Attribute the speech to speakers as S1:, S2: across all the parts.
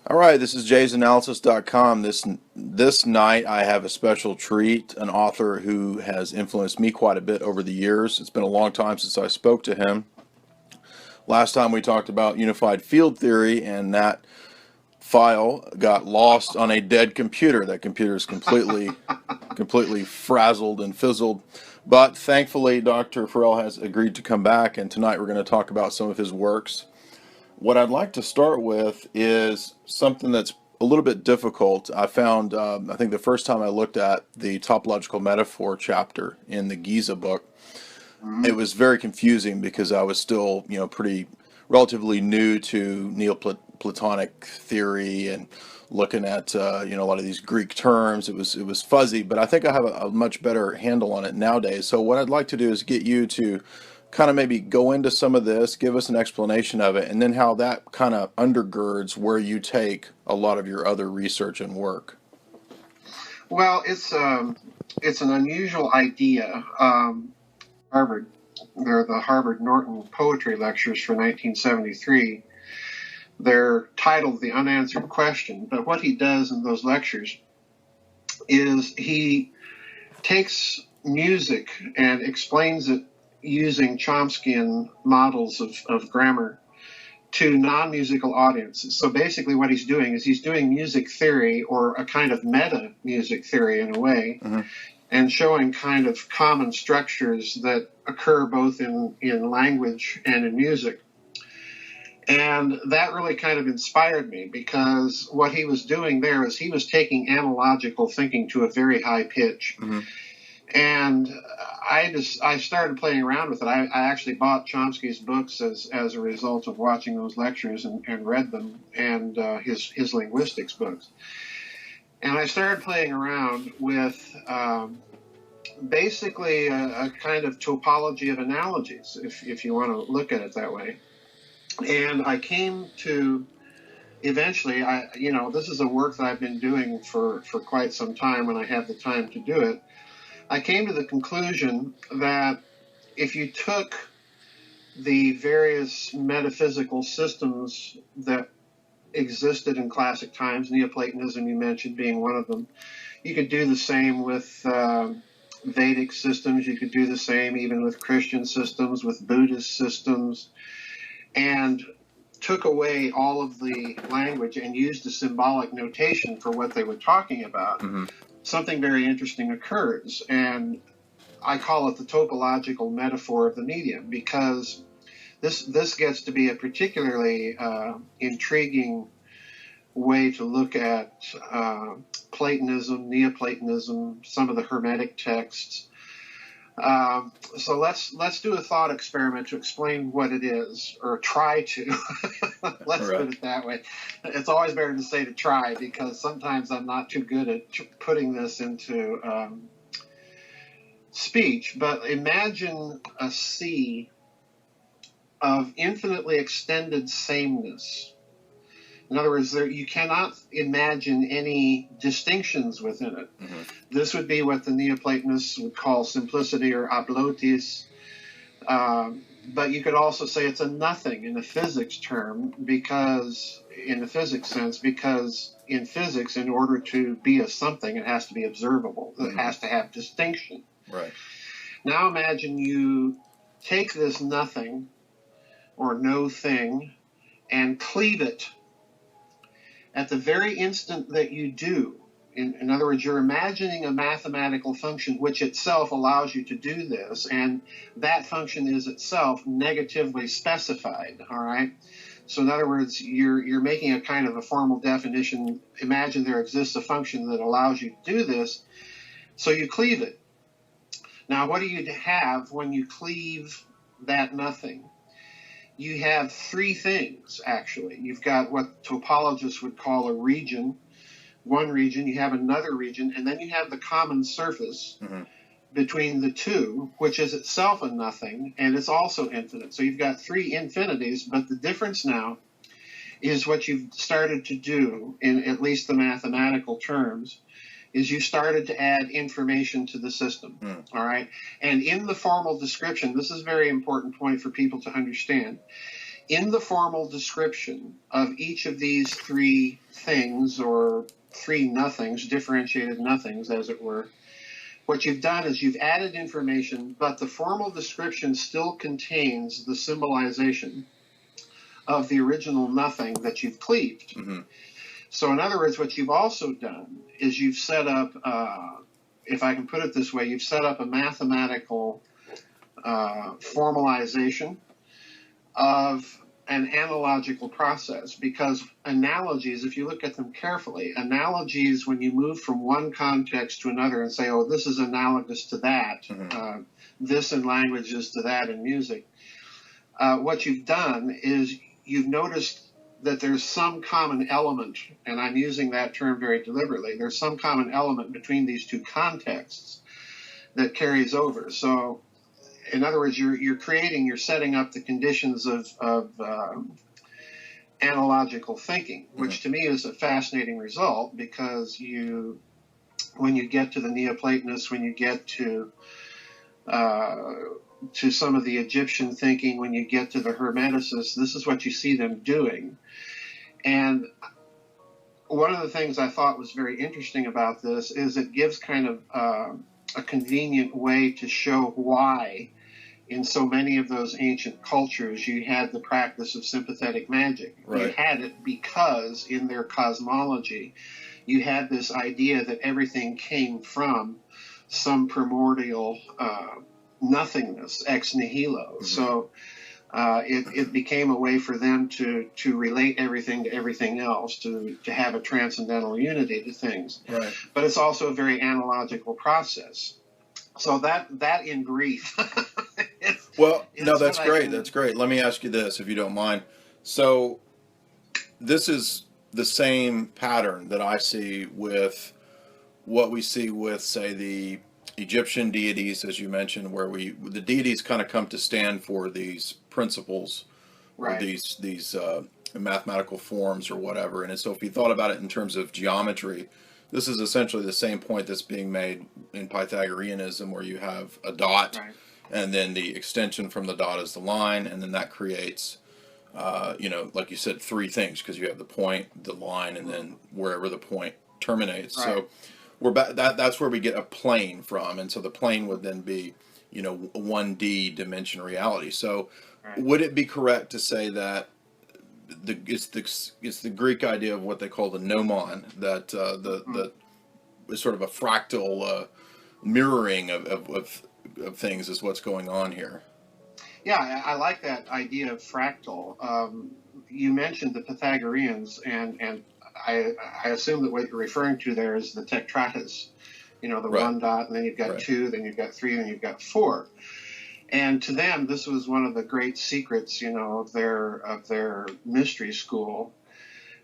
S1: All right, this is jaysanalysis.com. This night I have a special treat, an author who has influenced me quite a bit over the years. It's been a long time since I spoke to him. Last time we talked about unified field theory, and that file got lost on a dead computer. That computer is completely frazzled and fizzled. But thankfully, Dr. Farrell has agreed to come back, and tonight we're going to talk about some of his works. What I'd like to start with is something that's a little bit difficult. I found, I think the first time I looked at the topological metaphor chapter in the Giza book, it was very confusing because I was still, pretty relatively new to Neoplatonic theory and looking at, a lot of these Greek terms. It was fuzzy, but I think I have a much better handle on it nowadays. So what I'd like to do is get you to kind of maybe go into some of this, give us an explanation of it, and then how that kind of undergirds where you take a lot of your other research and work.
S2: Well, it's an unusual idea. Harvard, they're the Harvard Norton Poetry Lectures for 1973. They're titled The Unanswered Question, but what he does in those lectures is he takes music and explains it using Chomskyan models of grammar to non-musical audiences. So basically what he's doing is he's doing music theory, or a kind of meta music theory in a way, and showing kind of common structures that occur both in language and in music. And that really kind of inspired me, because what he was doing there is he was taking analogical thinking to a very high pitch. And I started playing around with it. I actually bought Chomsky's books as a result of watching those lectures and read them, and his linguistics books. And I started playing around with basically a kind of topology of analogies, if you want to look at it that way. And I came to eventually, this is a work that I've been doing for quite some time when I have the time to do it. I came to the conclusion that if you took the various metaphysical systems that existed in classic times, Neoplatonism you mentioned being one of them, you could do the same with Vedic systems, you could do the same even with Christian systems, with Buddhist systems, and took away all of the language and used a symbolic notation for what they were talking about. Something very interesting occurs, and I call it the topological metaphor of the medium, because this gets to be a particularly intriguing way to look at Platonism, Neoplatonism, some of the Hermetic texts. So let's do a thought experiment to explain what it is, or try to. Let's put it that way. It's always better to say to try, because sometimes I'm not too good at putting this into speech. But imagine a sea of infinitely extended sameness. In other words, you cannot imagine any distinctions within it. This would be what the Neoplatonists would call simplicity, or aplotis. But you could also say it's a nothing in a physics term, because in the physics sense, because in physics, in order to be a something, it has to be observable. It has to have distinction.
S1: Right.
S2: Now imagine you take this nothing or no thing and cleave it. At the very instant that you do, in other words, you're imagining a mathematical function which itself allows you to do this, and that function is itself negatively specified, all right? So in other words, you're making a kind of a formal definition. Imagine there exists a function that allows you to do this, so you cleave it. Now, what do you have when you cleave that nothing? You have three things, actually. You've got what topologists would call a region, one region, you have another region, and then you have the common surface between the two, which is itself a nothing, and it's also infinite. So you've got three infinities, but the difference now is what you've started to do, in at least the mathematical terms, is you started to add information to the system, all right? And in the formal description, this is a very important point for people to understand. In the formal description of each of these three things, or three nothings, differentiated nothings, as it were, what you've done is you've added information, but the formal description still contains the symbolization of the original nothing that you've cleaved.
S1: Mm-hmm.
S2: So in other words, what you've also done is you've set up, if I can put it this way, you've set up a mathematical formalization of an analogical process, because analogies, if you look at them carefully, analogies, when you move from one context to another and say, oh, this is analogous to that,
S1: Mm-hmm.
S2: this in language is to that in music, what you've done is you've noticed that there's some common element, and I'm using that term very deliberately, there's some common element between these two contexts that carries over. So in other words, you're setting up the conditions of analogical thinking, which to me is a fascinating result, because when you get to the Neoplatonists, when you get to some of the Egyptian thinking, when you get to the Hermeticists, this is what you see them doing. And one of the things I thought was very interesting about this is it gives kind of a convenient way to show why in so many of those ancient cultures you had the practice of sympathetic magic.
S1: Right.
S2: You had it because in their cosmology you had this idea that everything came from some primordial nothingness, ex nihilo. Mm-hmm. So it became a way for them to relate everything to everything else, to have a transcendental unity to things.
S1: Right.
S2: But it's also a very analogical process. So that in brief.
S1: Well, no, that's great. That's great. Let me ask you this, if you don't mind. So this is the same pattern that I see with what we see with, say, the Egyptian deities, as you mentioned, where the deities kind of come to stand for these principles,
S2: right,
S1: or these mathematical forms or whatever. And so if you thought about it in terms of geometry, this is essentially the same point that's being made in Pythagoreanism, where you have a dot,
S2: right,
S1: and then the extension from the dot is the line, and then that creates, like you said, three things, because you have the point, the line, and then wherever the point terminates.
S2: Right.
S1: So we're that's where we get a plane from, and so the plane would then be, 1D dimension reality. So
S2: right,
S1: would it be correct to say that it's the Greek idea of what they call the nomon, that the is sort of a fractal mirroring of things is what's going on here?
S2: Yeah, I like that idea of fractal. You mentioned the Pythagoreans, and I assume that what you're referring to there is the tetratas, the
S1: Right.
S2: one dot, and then you've got
S1: Right.
S2: two, then you've got three, then you've got four. And to them, this was one of the great secrets, of their mystery school.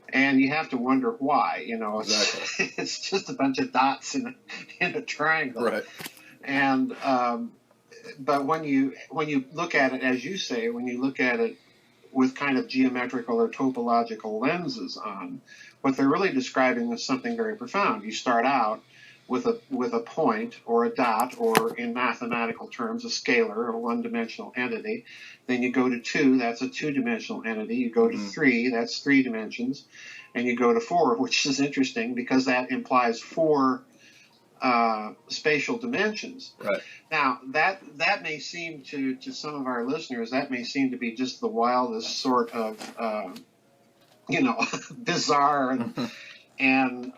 S2: And you have to wonder why,
S1: Exactly.
S2: It's just a bunch of dots in a triangle.
S1: Right.
S2: And but when you look at it, as you say, when you look at it with kind of geometrical or topological lenses on, what they're really describing is something very profound. You start out with a point or a dot, or in mathematical terms, a scalar or one-dimensional entity. Then you go to two, that's a two-dimensional entity. You go to three, that's three dimensions. And you go to four, which is interesting because that implies four spatial dimensions.
S1: Right.
S2: Now, that may seem to some of our listeners, that may seem to be just the wildest sort of, bizarre and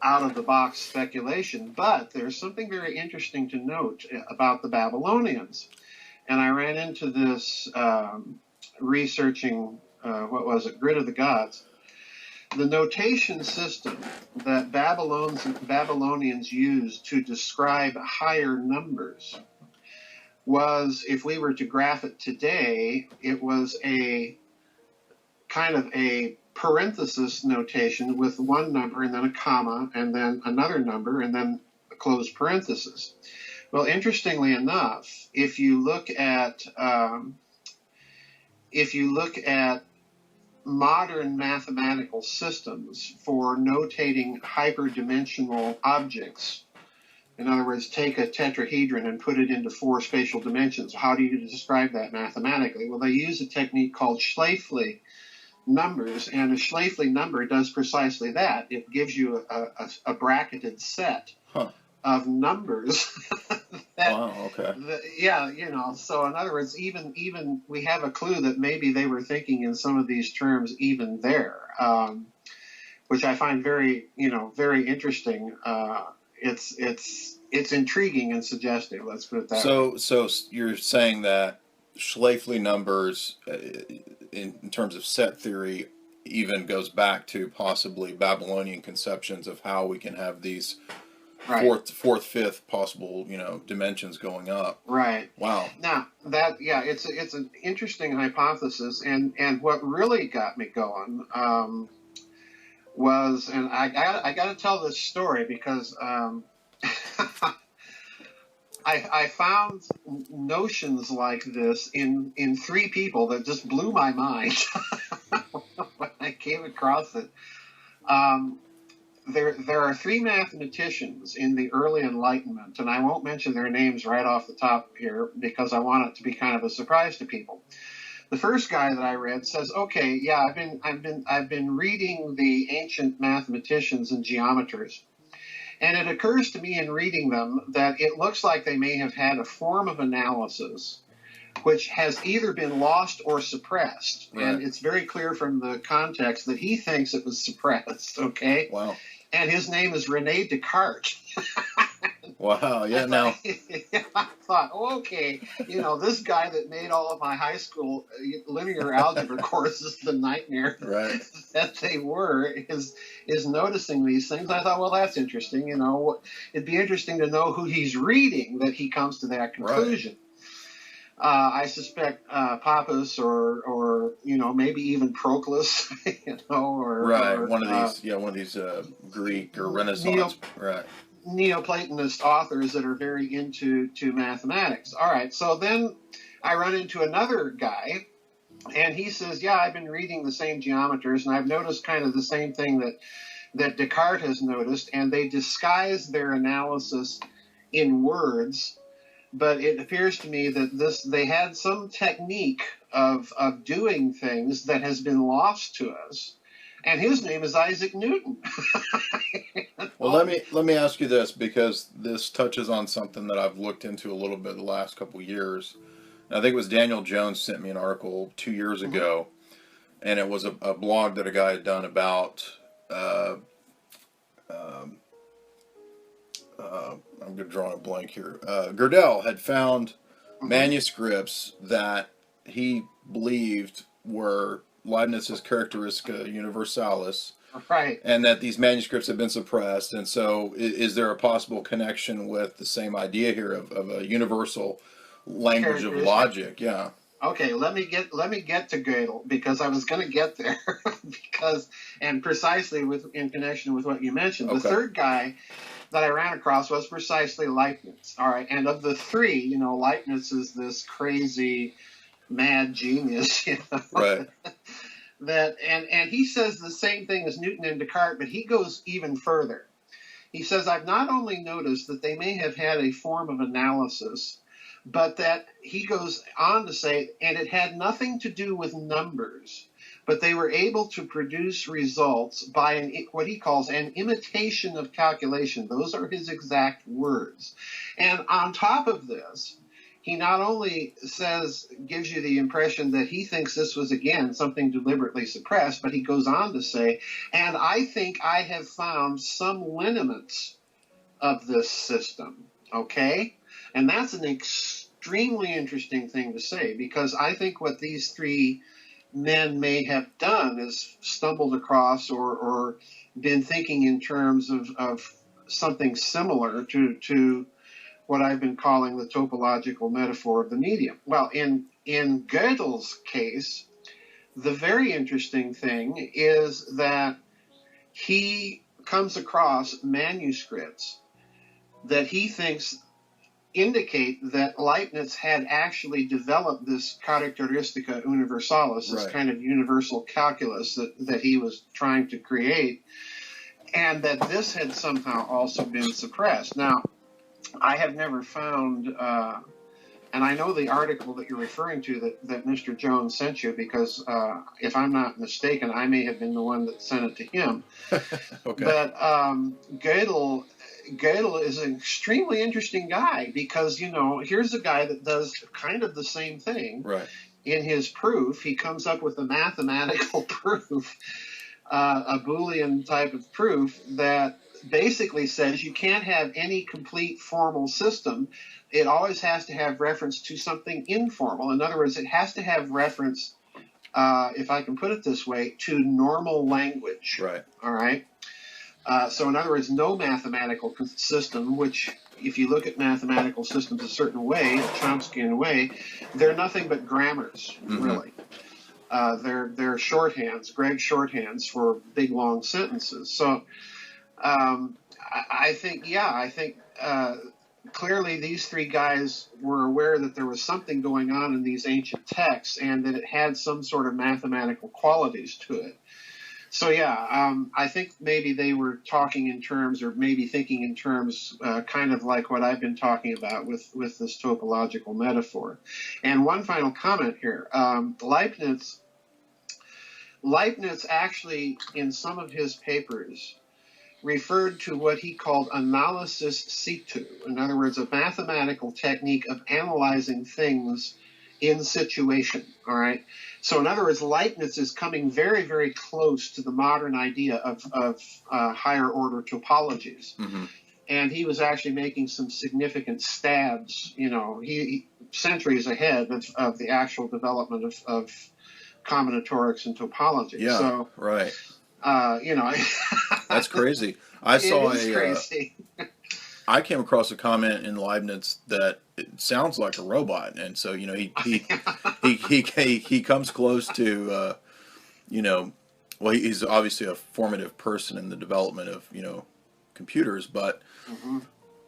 S2: out-of-the-box speculation. But there's something very interesting to note about the Babylonians. And I ran into this researching, Grid of the Gods. The notation system that Babylonians used to describe higher numbers was, if we were to graph it today, it was a kind of a parenthesis notation with one number and then a comma and then another number and then a closed parenthesis. Well, interestingly enough, if you look at modern mathematical systems for notating hyperdimensional objects, In other words, take a tetrahedron and put it into 4 spatial dimensions. How do you describe that mathematically? Well, they use a technique called Schläfli numbers, and a Schläfli number does precisely that. It gives you a bracketed set of numbers. Yeah, you know, so in other words, even we have a clue that maybe they were thinking in some of these terms even there, which I find very, you know, very interesting. It's intriguing and suggestive. Let's put it that way.
S1: So you're saying that Schläfli numbers, in terms of set theory, even goes back to possibly Babylonian conceptions of how we can have these fourth, fifth possible, you know, dimensions going up.
S2: Right.
S1: Wow.
S2: Now that, yeah, it's an interesting hypothesis, and what really got me going was, and I got to tell this story because I found notions like this in 3 people that just blew my mind when I came across it. There are 3 mathematicians in the early Enlightenment, and I won't mention their names right off the top here because I want it to be kind of a surprise to people. The first guy that I read says, "Okay, yeah, I've been reading the ancient mathematicians and geometers, and it occurs to me in reading them that it looks like they may have had a form of analysis which has either been lost or suppressed." Right. And it's very clear from the context that he thinks it was suppressed, okay?
S1: Wow.
S2: And his name is René Descartes.
S1: Wow, yeah, now.
S2: I thought, okay, you know, this guy that made all of my high school linear algebra courses the nightmare that they were is noticing these things. I thought, well, that's interesting. You know, it'd be interesting to know who he's reading that he comes to that conclusion. Right. I suspect Pappus or you know, maybe even Proclus, you know, or
S1: one of these Greek or Renaissance
S2: Neoplatonist authors that are very into mathematics. All right, so then I run into another guy, and he says, "Yeah, I've been reading the same geometers, and I've noticed kind of the same thing that Descartes has noticed, and they disguise their analysis in words." But it appears to me that they had some technique of doing things that has been lost to us, and his name is Isaac Newton.
S1: Well, let me ask you this, because this touches on something that I've looked into a little bit the last couple of years. And I think it was Daniel Jones sent me an article 2 years ago, and it was a blog that a guy had done about. I'm drawing a blank here. Gödel had found manuscripts that he believed were Leibniz's Characteristica Universalis,
S2: right?
S1: And that these manuscripts have been suppressed. And so, is there a possible connection with the same idea here of a universal language of logic? Yeah.
S2: Okay, let me get to Gödel, because I was going to get there and precisely in connection with what you mentioned. The third guy that I ran across was precisely Leibniz. All right, and of the 3, you know, Leibniz is this crazy, mad genius, you know,
S1: right?
S2: And he says the same thing as Newton and Descartes, but he goes even further. He says, "I've not only noticed that they may have had a form of analysis, but that," he goes on to say, "and it had nothing to do with numbers, but they were able to produce results by what he calls an imitation of calculation." Those are his exact words. And on top of this, he not only gives you the impression that he thinks this was, again, something deliberately suppressed, but he goes on to say, "And I think I have found some lineaments of this system." Okay? And that's an extremely interesting thing to say, because I think what these 3 men may have done is stumbled across or been thinking in terms of something similar to what I've been calling the topological metaphor of the medium. Well, in Gödel's case, the very interesting thing is that he comes across manuscripts that he thinks indicate that Leibniz had actually developed this Characteristica Universalis, this kind of universal calculus that he was trying to create, and that this had somehow also been suppressed. Now, I have never found, and I know the article that you're referring to that Mr. Jones sent you, because if I'm not mistaken, I may have been the one that sent it to him.
S1: Okay.
S2: But Gödel is an extremely interesting guy, because, here's a guy that does kind of the same thing.
S1: Right.
S2: In his proof, he comes up with a mathematical proof, a Boolean type of proof that basically says you can't have any complete formal system. It always has to have reference to something informal. In other words, it has to have reference, if I can put it this way, to normal language.
S1: Right.
S2: All right. So in other words, no mathematical system, which if you look at mathematical systems a certain way, a Chomskyan way, they're nothing but grammars, really. They're shorthands, Gregg shorthands for big, long sentences. So I think clearly these three guys were aware that there was something going on in these ancient texts, and that it had some sort of mathematical qualities to it. So I think maybe they were talking in terms, or maybe thinking in terms, kind of like what I've been talking about with this topological metaphor. And one final comment here: Leibniz actually, in some of his papers, referred to what he called analysis situ. In other words, a mathematical technique of analyzing things in situation. All right. So in other words, Leibniz is coming very, very close to the modern idea of higher order topologies. And he was actually making some significant stabs, he centuries ahead of the actual development of combinatorics and topology.
S1: Yeah.
S2: So,
S1: right.
S2: That's
S1: crazy. I saw
S2: crazy.
S1: I came across a comment in Leibniz that it sounds like a robot, and so he comes close to well, he's obviously a formative person in the development of computers. But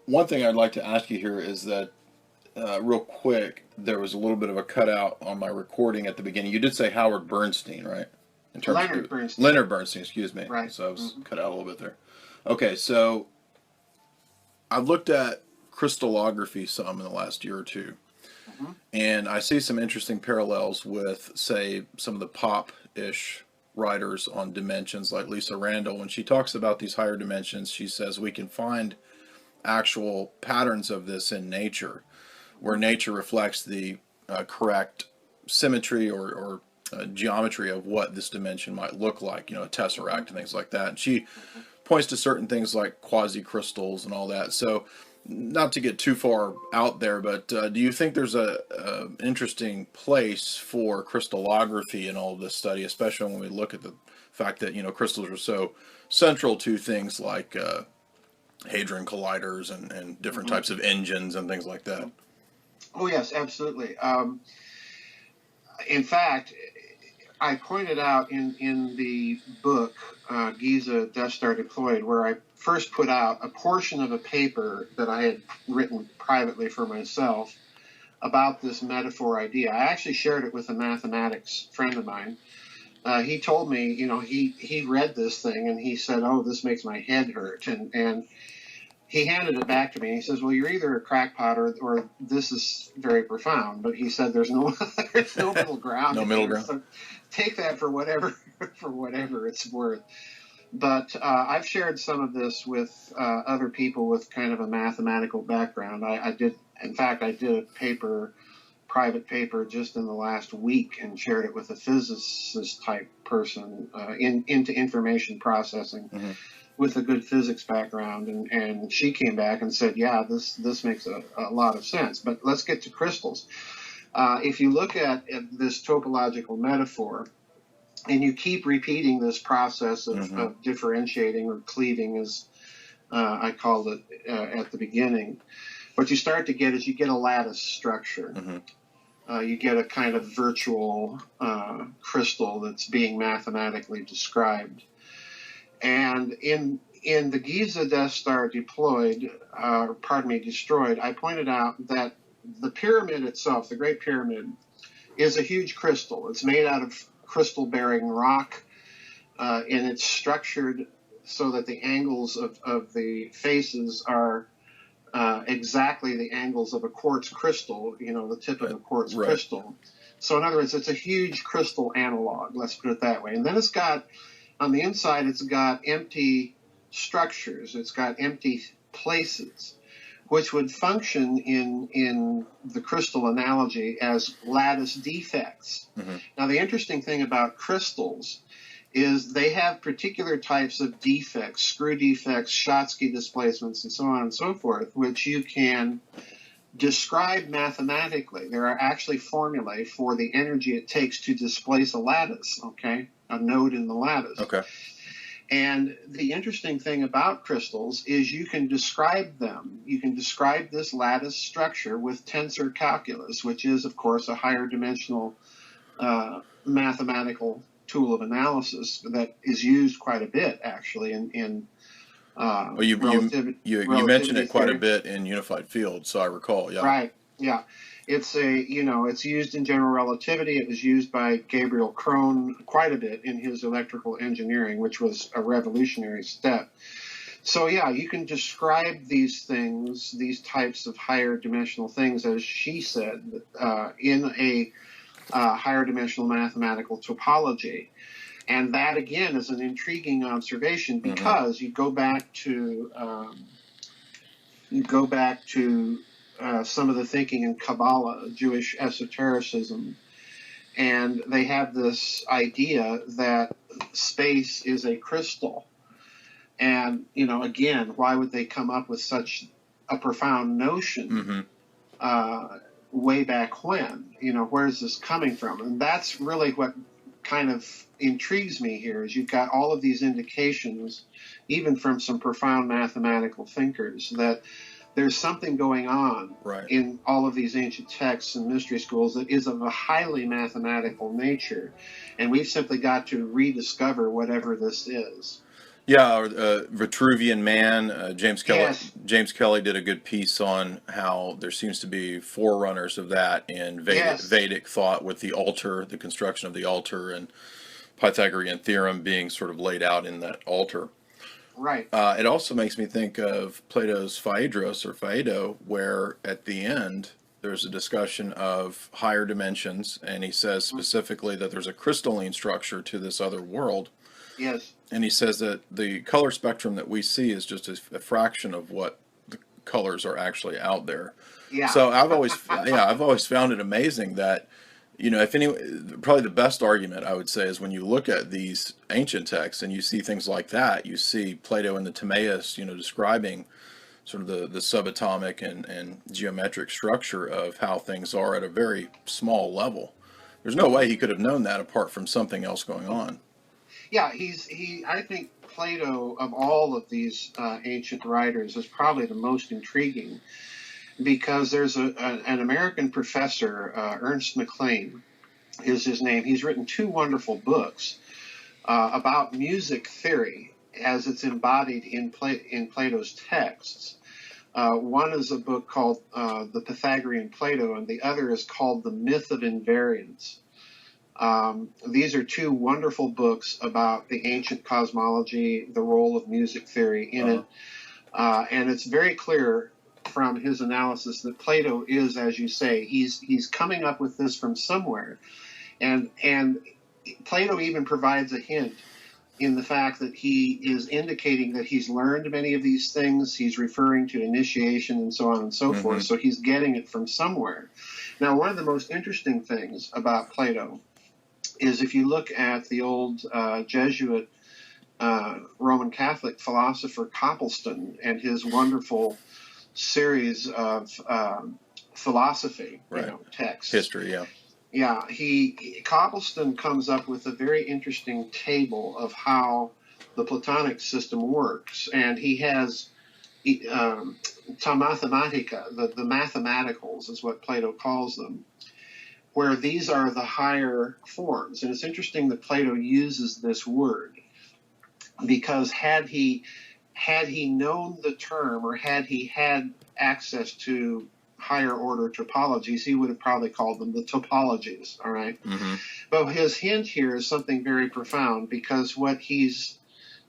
S1: one thing I'd like to ask you here is that real quick, there was a little bit of a cutout on my recording at the beginning. You did say Howard Bernstein, right? In terms
S2: Leonard
S1: of
S2: Bernstein.
S1: Leonard Bernstein, excuse me.
S2: Right.
S1: So I was cut out a little bit there. Okay, so I've looked at crystallography some in the last year or two, and I see some interesting parallels with, say, some of the pop-ish writers on dimensions, like Lisa Randall. When she talks about these higher dimensions, she says we can find actual patterns of this in nature, where nature reflects the correct symmetry or geometry of what this dimension might look like, a tesseract and things like that. And she points to certain things like quasi-crystals and all that. So not to get too far out there, but do you think there's a interesting place for crystallography in all of this study, especially when we look at the fact that crystals are so central to things like hadron colliders and different types of engines and things like that?
S2: Oh yes, absolutely. In fact, I pointed out in the book, Giza Death Star Deployed, where I first put out a portion of a paper that I had written privately for myself about this metaphor idea. I actually shared it with a mathematics friend of mine. He told me, he read this thing and he said, "Oh, this makes my head hurt." And he handed it back to me. He says, "Well, you're either a crackpot or this is very profound." But he said, "There's no middle ground."
S1: No middle ground.
S2: So take that for whatever it's worth. But I've shared some of this with other people with kind of a mathematical background. I did a private paper just in the last week, and shared it with a physicist type person into information processing. With a good physics background, and she came back and said, "Yeah, this makes a lot of sense." But let's get to crystals. If you look at this topological metaphor, and you keep repeating this process of differentiating or cleaving, as I called it at the beginning, what you start to get is you get a lattice structure. You get a kind of virtual crystal that's being mathematically described. And in the Giza Death Star destroyed, I pointed out that the pyramid itself, the Great Pyramid, is a huge crystal. It's made out of crystal-bearing rock, and it's structured so that the angles of the faces are exactly the angles of a quartz crystal, the tip of a quartz
S1: Right.
S2: crystal. So in other words, it's a huge crystal analog, let's put it that way. And then it's got, on the inside, it's got empty structures. It's got empty places, which would function in the crystal analogy as lattice defects.
S1: Mm-hmm.
S2: Now, the interesting thing about crystals is they have particular types of defects, screw defects, Schottky displacements, and so on and so forth, which you can describe mathematically. There are actually formulae for the energy it takes to displace a lattice, okay, a node in the lattice.
S1: Okay.
S2: And the interesting thing about crystals is you can describe them. You can describe this lattice structure with tensor calculus, which is, of course, a higher dimensional mathematical tool of analysis that is used quite a bit, actually, in
S1: Well, you mentioned it quite a bit in unified field, so I recall. Yeah.
S2: Right. Yeah. It's it's used in general relativity. It was used by Gabriel Krohn quite a bit in his electrical engineering, which was a revolutionary step. So yeah, you can describe these things, these types of higher dimensional things, as she said, in a higher dimensional mathematical topology. And that, again, is an intriguing observation because you go back to some of the thinking in Kabbalah, Jewish esotericism, and they have this idea that space is a crystal. And, again, why would they come up with such a profound notion way back when? Where's this coming from? And that's really what kind of intrigues me here, is you've got all of these indications, even from some profound mathematical thinkers, that there's something going on in all of these ancient texts and mystery schools that is of a highly mathematical nature, and we've simply got to rediscover whatever this is.
S1: Yeah, Vitruvian Man. James Kelly did a good piece on how there seems to be forerunners of that in Vedic thought, with the altar, the construction of the altar, and Pythagorean theorem being sort of laid out in that altar.
S2: Right.
S1: It also makes me think of Plato's Phaedrus or Phaedo, where at the end there's a discussion of higher dimensions, and he says specifically that there's a crystalline structure to this other world.
S2: Yes.
S1: And he says that the color spectrum that we see is just a fraction of what the colors are actually out there.
S2: Yeah.
S1: So I've always found it amazing that, probably the best argument I would say is when you look at these ancient texts and you see things like that, you see Plato in the Timaeus, describing sort of the subatomic and geometric structure of how things are at a very small level. There's no way he could have known that apart from something else going on.
S2: Yeah, I think Plato, of all of these ancient writers, is probably the most intriguing, because there's an American professor, Ernst McLean is his name. He's written two wonderful books about music theory as it's embodied in Plato's texts. One is a book called The Pythagorean Plato, and the other is called The Myth of Invariance. These are two wonderful books about the ancient cosmology, the role of music theory in it. And it's very clear from his analysis that Plato is, as you say, he's coming up with this from somewhere. And Plato even provides a hint in the fact that he is indicating that he's learned many of these things. He's referring to initiation and so on and so forth. So he's getting it from somewhere. Now, one of the most interesting things about Plato is if you look at the old Jesuit Roman Catholic philosopher Copleston and his wonderful series of philosophy texts.
S1: History, yeah.
S2: Yeah, Copleston comes up with a very interesting table of how the Platonic system works, and he has ta mathematica, the mathematicals is what Plato calls them, where these are the higher forms. And it's interesting that Plato uses this word, because had he known the term, or had he had access to higher order topologies, he would have probably called them the topologies, all right? But his hint here is something very profound, because what he's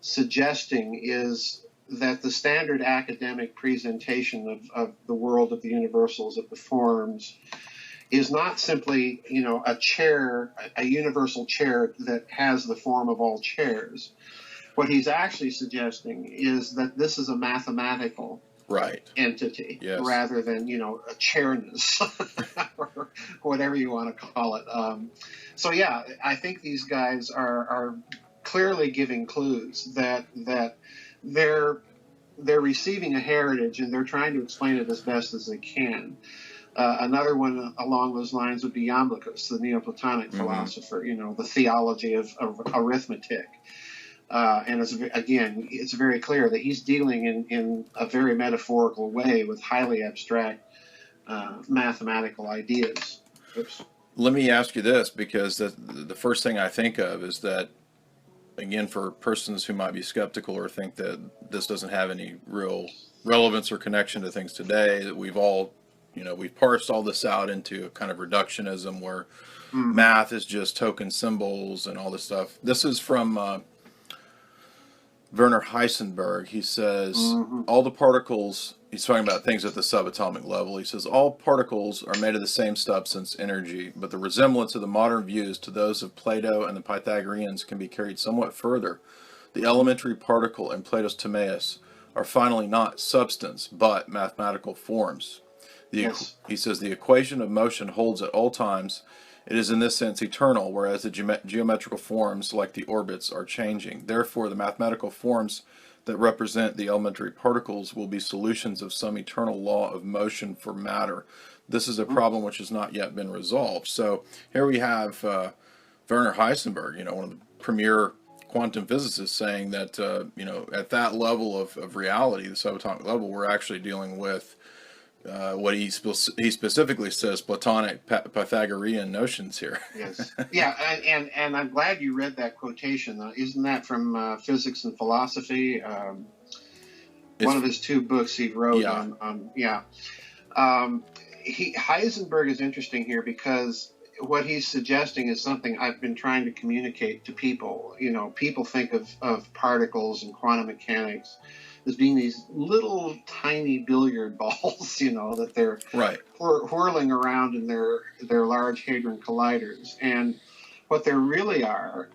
S2: suggesting is that the standard academic presentation of the world, of the universals, of the forms, is not simply, a chair, a universal chair that has the form of all chairs. What he's actually suggesting is that this is a mathematical entity,
S1: yes,
S2: rather than, a chairness, or whatever you want to call it. So yeah, I think these guys are clearly giving clues that they're receiving a heritage, and they're trying to explain it as best as they can. Another one along those lines would be Iamblichus, the Neoplatonic philosopher, the theology of arithmetic. And it's very clear that he's dealing in a very metaphorical way with highly abstract mathematical ideas. Oops.
S1: Let me ask you this, because the first thing I think of is that, again, for persons who might be skeptical or think that this doesn't have any real relevance or connection to things today, that we've all, we've parsed all this out into a kind of reductionism where math is just token symbols and all this stuff. This is from Werner Heisenberg. He says, all the particles, he's talking about things at the subatomic level. He says, all particles are made of the same substance, energy, but the resemblance of the modern views to those of Plato and the Pythagoreans can be carried somewhat further. The elementary particle in Plato's Timaeus are finally not substance, but mathematical forms. He says the equation of motion holds at all times. It is in this sense eternal, whereas the geometrical forms, like the orbits, are changing. Therefore, the mathematical forms that represent the elementary particles will be solutions of some eternal law of motion for matter. This is a problem which has not yet been resolved. So here we have Werner Heisenberg, one of the premier quantum physicists, saying that, at that level of reality, the subatomic level, we're actually dealing with what he specifically says, Platonic Pythagorean notions here.
S2: Yes. Yeah, and I'm glad you read that quotation. Isn't that from Physics and Philosophy? One of his two books he wrote on. Heisenberg is interesting here because what he's suggesting is something I've been trying to communicate to people. People think of particles and quantum mechanics as being these little tiny billiard balls, that they're whirling around in their Large Hadron Colliders. And what they really are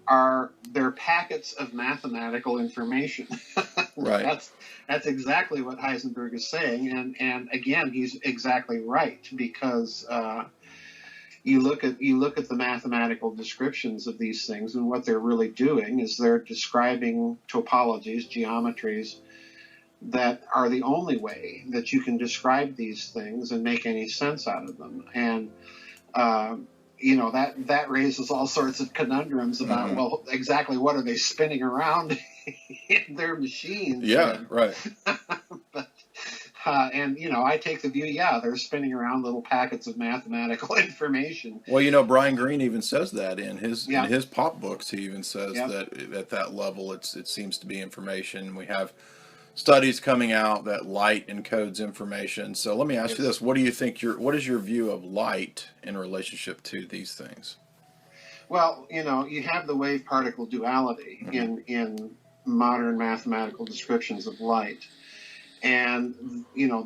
S2: they're packets of mathematical information. That's exactly what Heisenberg is saying. And again, he's exactly right, because you look at the mathematical descriptions of these things, and what they're really doing is they're describing topologies, geometries, that are the only way that you can describe these things and make any sense out of them. And that raises all sorts of conundrums about well, exactly what are they spinning around in their machines? But I take the view, they're spinning around little packets of mathematical information.
S1: Well, Brian Greene even says that in his pop books. He even says that at that level, it seems to be information. We have studies coming out that light encodes information. So let me ask you this: what do you think? What is your view of light in relationship to these things?
S2: Well, you have the wave-particle duality in modern mathematical descriptions of light. And,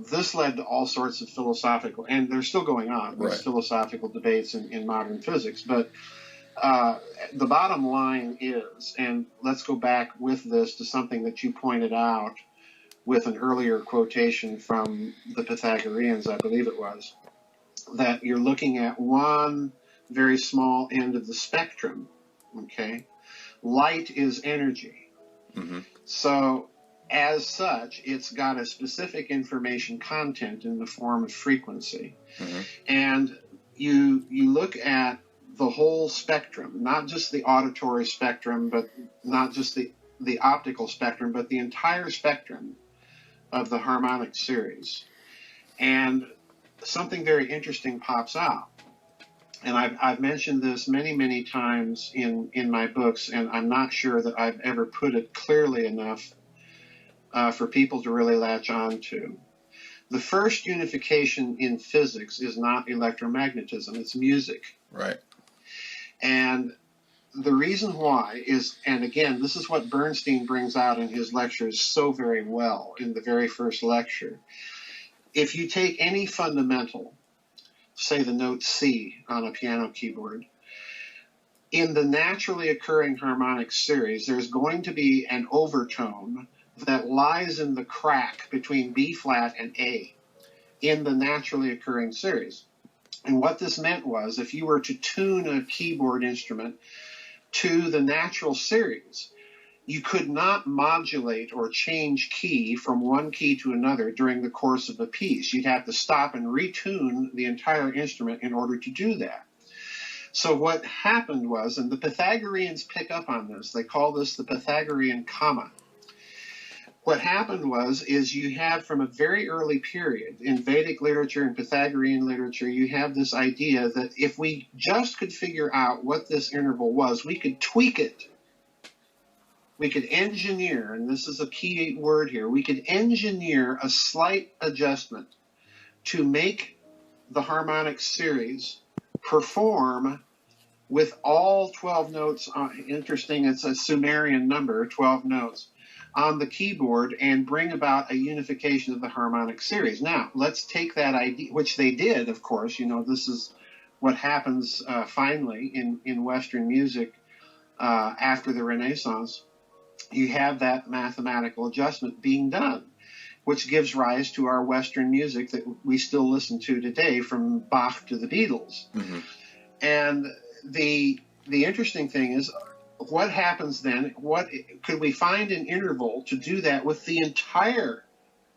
S2: this led to all sorts of philosophical, and they're still going on, these philosophical debates in modern physics. But the bottom line is, and let's go back with this to something that you pointed out with an earlier quotation from the Pythagoreans, I believe it was, that you're looking at one very small end of the spectrum, okay? Light is energy. So, as such, it's got a specific information content in the form of frequency. And you look at the whole spectrum, not just the auditory spectrum, but not just the optical spectrum, but the entire spectrum of the harmonic series. And something very interesting pops out. And I've mentioned this many, many times in my books, and I'm not sure that I've ever put it clearly enough for people to really latch on to. The first unification in physics is not electromagnetism, it's music.
S1: Right.
S2: And the reason why is, and again, this is what Bernstein brings out in his lectures so very well in the very first lecture. If you take any fundamental, say the note C on a piano keyboard, in the naturally occurring harmonic series, there's going to be an overtone that lies in the crack between B flat and A in the naturally occurring series. And what this meant was, if you were to tune a keyboard instrument to the natural series, you could not modulate or change key from one key to another during the course of a piece. You'd have to stop and retune the entire instrument in order to do that. So what happened was, and the Pythagoreans pick up on this, they call this the Pythagorean comma. What happened was, you have from a very early period in Vedic literature and Pythagorean literature, you have this idea that if we just could figure out what this interval was, we could tweak it. We could engineer, and this is a key word here, we could engineer a slight adjustment to make the harmonic series perform with all 12 notes. Interesting, it's a Sumerian number, 12 notes, on the keyboard, and bring about a unification of the harmonic series. Now, let's take that idea, which they did, of course. This is what happens finally in Western music after the Renaissance. You have that mathematical adjustment being done, which gives rise to our Western music that we still listen to today, from Bach to the Beatles. Mm-hmm. And the interesting thing is, what happens then? What could we find an interval to do that with the entire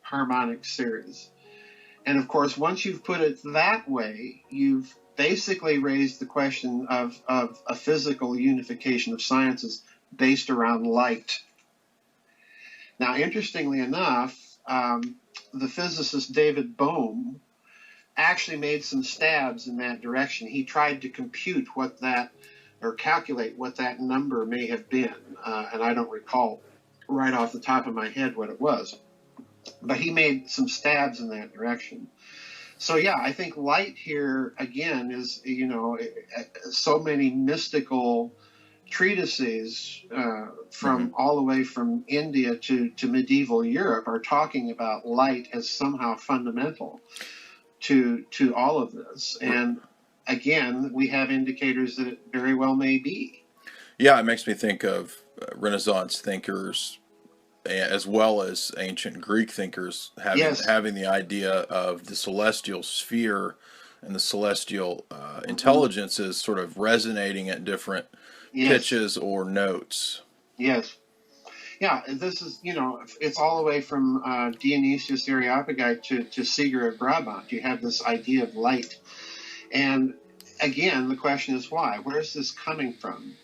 S2: harmonic series? And of course, once you've put it that way, you've basically raised the question of a physical unification of sciences based around light. Now, interestingly enough, the physicist David Bohm actually made some stabs in that direction. He tried to compute calculate what that number may have been, and I don't recall right off the top of my head what it was, but he made some stabs in that direction. So yeah, I think light here again is, so many mystical treatises from all the way from India to medieval Europe are talking about light as somehow fundamental to all of this. And again, we have indicators that it very well may be.
S1: Yeah, it makes me think of Renaissance thinkers as well as ancient Greek thinkers having the idea of the celestial sphere and the celestial intelligences sort of resonating at different pitches or notes.
S2: Yes. Yeah, this is, it's all the way from Dionysius the Areopagite to Siger of Brabant. You have this idea of light. And again, the question is why? Where's this coming from?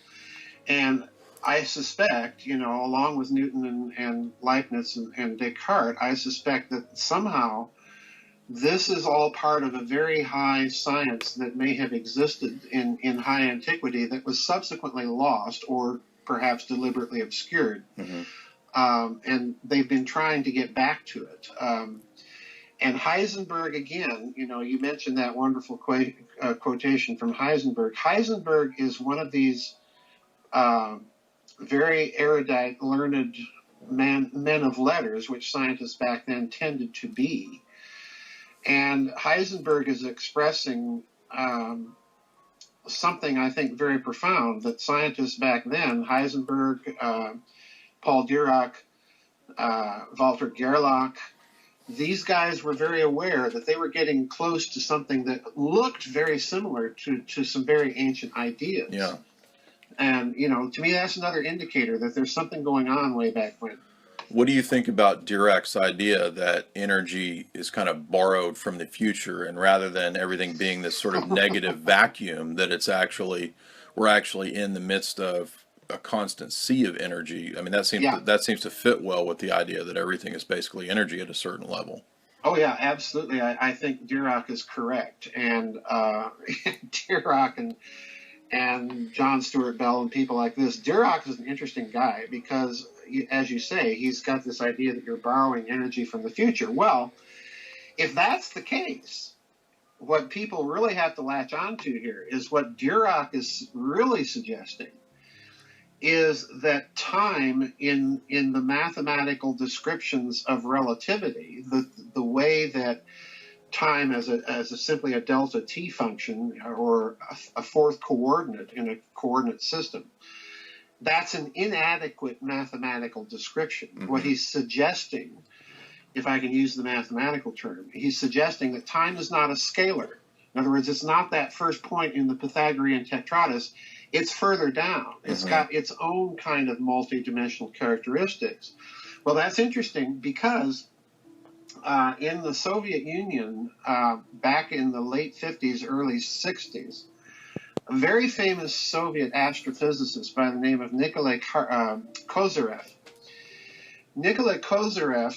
S2: And I suspect, along with Newton and Leibniz and Descartes, I suspect that somehow this is all part of a very high science that may have existed in high antiquity that was subsequently lost or perhaps deliberately obscured. Mm-hmm. And they've been trying to get back to it. And Heisenberg, again, you mentioned that wonderful quotation from Heisenberg. Heisenberg is one of these very erudite, learned men of letters, which scientists back then tended to be. And Heisenberg is expressing something, I think, very profound that scientists back then, Heisenberg, Paul Dirac, Walter Gerlach, these guys were very aware that they were getting close to something that looked very similar to some very ancient ideas.
S1: Yeah.
S2: And, to me, that's another indicator that there's something going on way back when.
S1: What do you think about Dirac's idea that energy is kind of borrowed from the future, and rather than everything being this sort of negative vacuum, that we're actually in the midst of a constant sea of energy? I mean, that seems to fit well with the idea that everything is basically energy at a certain level.
S2: Oh yeah, absolutely. I think Dirac is correct, and Dirac and John Stuart Bell and people like this. Dirac is an interesting guy because, as you say, he's got this idea that you're borrowing energy from the future. Well, if that's the case, what people really have to latch onto here is what Dirac is really suggesting is that time in the mathematical descriptions of relativity, the way that time as simply a delta t function or a fourth coordinate in a coordinate system, that's an inadequate mathematical description. Mm-hmm. What he's suggesting, if I can use the mathematical term, he's suggesting that time is not a scalar. In other words, it's not that first point in the Pythagorean tetratus. It's further down. It's got its own kind of multidimensional characteristics. Well, that's interesting because in the Soviet Union, back in the late 50s, early 60s, a very famous Soviet astrophysicist by the name of Nikolai Kozyrev. Nikolai Kozyrev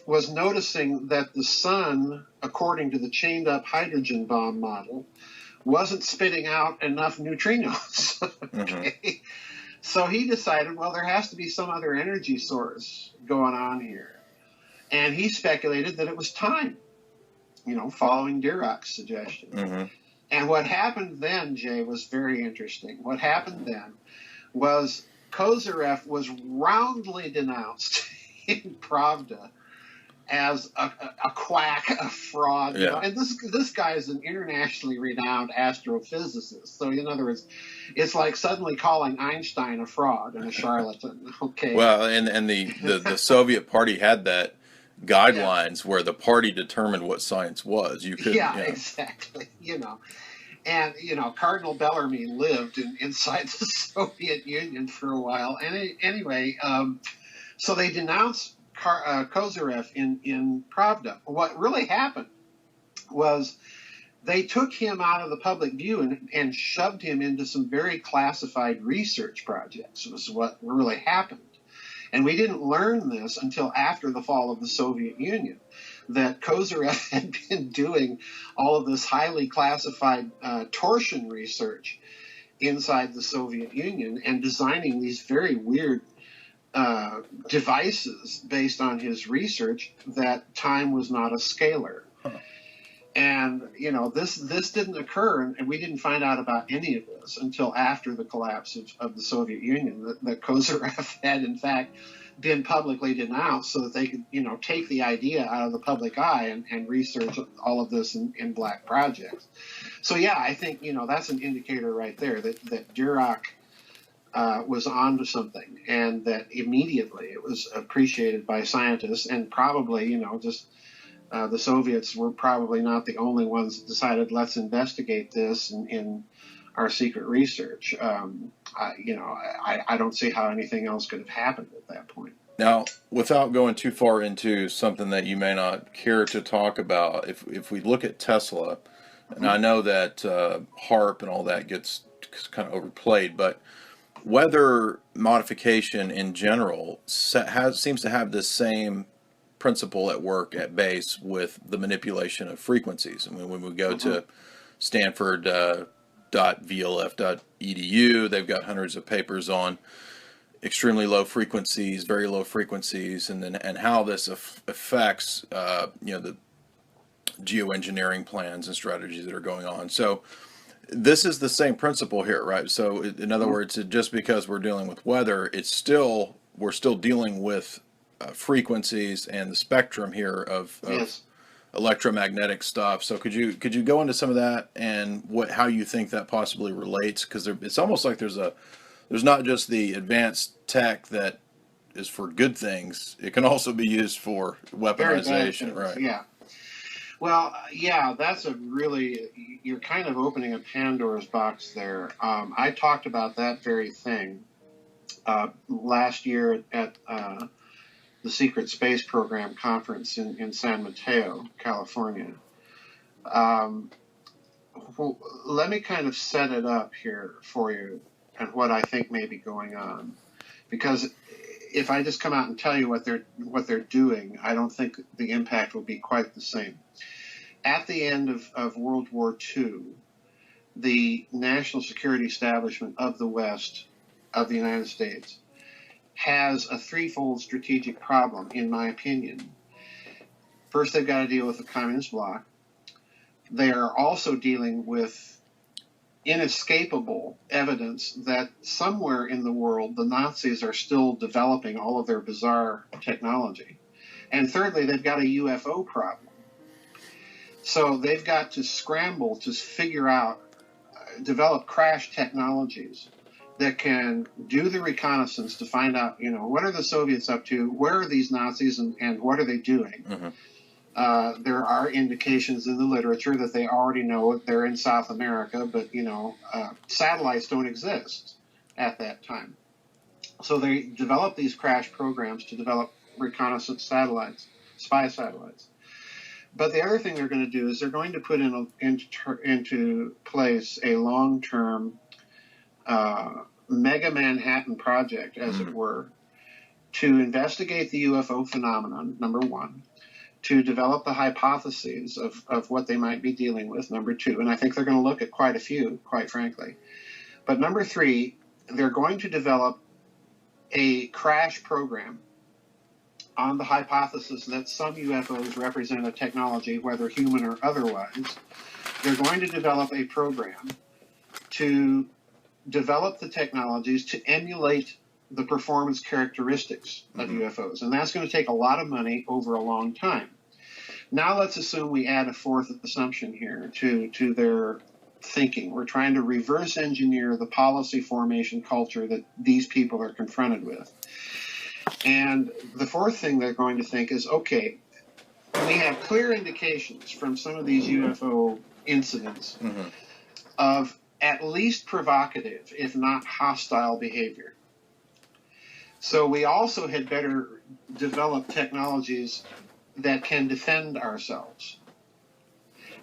S2: was noticing that the sun, according to the chained-up hydrogen bomb model, wasn't spitting out enough neutrinos. Okay? So he decided, well, there has to be some other energy source going on here. And he speculated that it was time, following Dirac's suggestion. And what happened then, Jay, was very interesting. What happened then was Kozyrev was roundly denounced in Pravda as a quack, a fraud.
S1: Yeah.
S2: And this guy is an internationally renowned astrophysicist. So in other words, it's like suddenly calling Einstein a fraud and a charlatan. Okay.
S1: Well, and the Soviet Party had that guidelines where the party determined what science was. You could,
S2: exactly. And Cardinal Bellarmine lived inside the Soviet Union for a while. And anyway, so they denounced Kozyrev in Pravda. What really happened was they took him out of the public view and shoved him into some very classified research projects, was what really happened. And we didn't learn this until after the fall of the Soviet Union, that Kozyrev had been doing all of this highly classified torsion research inside the Soviet Union and designing these very weird devices based on his research that time was not a scalar. And, this didn't occur, and we didn't find out about any of this until after the collapse of the Soviet Union, that Kozyrev had, in fact, been publicly denounced so that they could, take the idea out of the public eye and research all of this in black projects. So, yeah, I think, that's an indicator right there that Dirac was onto something, and that immediately it was appreciated by scientists, and probably, the Soviets were probably not the only ones that decided, let's investigate this in our secret research. I don't see how anything else could have happened at that point.
S1: Now, without going too far into something that you may not care to talk about, if we look at Tesla, and I know that HARP and all that gets kind of overplayed, but weather modification in general seems to have this same principle at work at base with the manipulation of frequencies. I mean, when we go to Stanford.vlf.edu, they've got hundreds of papers on extremely low frequencies, very low frequencies, and how this affects the geoengineering plans and strategies that are going on. So this is the same principle here, right? So in other words, just because we're dealing with weather, we're still dealing with frequencies and the spectrum here of electromagnetic stuff. So could you go into some of that and how you think that possibly relates? Because it's almost like there's not just the advanced tech that is for good things; it can also be used for weaponization, right?
S2: Yeah. Well, yeah, you're kind of opening a Pandora's box there. I talked about that very thing last year at the Secret Space Program conference in San Mateo, California. Let me kind of set it up here for you and what I think may be going on, because if I just come out and tell you what they're doing, I don't think the impact will be quite the same. At the end of World War II, the national security establishment of the West, of the United States, has a threefold strategic problem, in my opinion. First, they've got to deal with the communist bloc. They are also dealing with inescapable evidence that somewhere in the world the Nazis are still developing all of their bizarre technology. And thirdly, they've got a UFO problem. So they've got to scramble to figure out, develop crash technologies that can do the reconnaissance to find out, what are the Soviets up to, where are these Nazis, and what are they doing? There are indications in the literature that they already know they're in South America, but, satellites don't exist at that time. So they develop these crash programs to develop reconnaissance satellites, spy satellites. But the other thing they're going to do is they're going to put into place a long-term mega Manhattan project, as it were, to investigate the UFO phenomenon, number one, to develop the hypotheses of what they might be dealing with, number two, and I think they're going to look at quite a few, quite frankly. But number three, they're going to develop a crash program on the hypothesis that some UFOs represent a technology, whether human or otherwise. They're going to develop a program to develop the technologies to emulate the performance characteristics of UFOs. And that's going to take a lot of money over a long time. Now let's assume we add a fourth assumption here to their thinking. We're trying to reverse engineer the policy formation culture that these people are confronted with. And the fourth thing they're going to think is, okay, we have clear indications from some of these UFO incidents of at least provocative, if not hostile behavior. So we also had better develop technologies that can defend ourselves.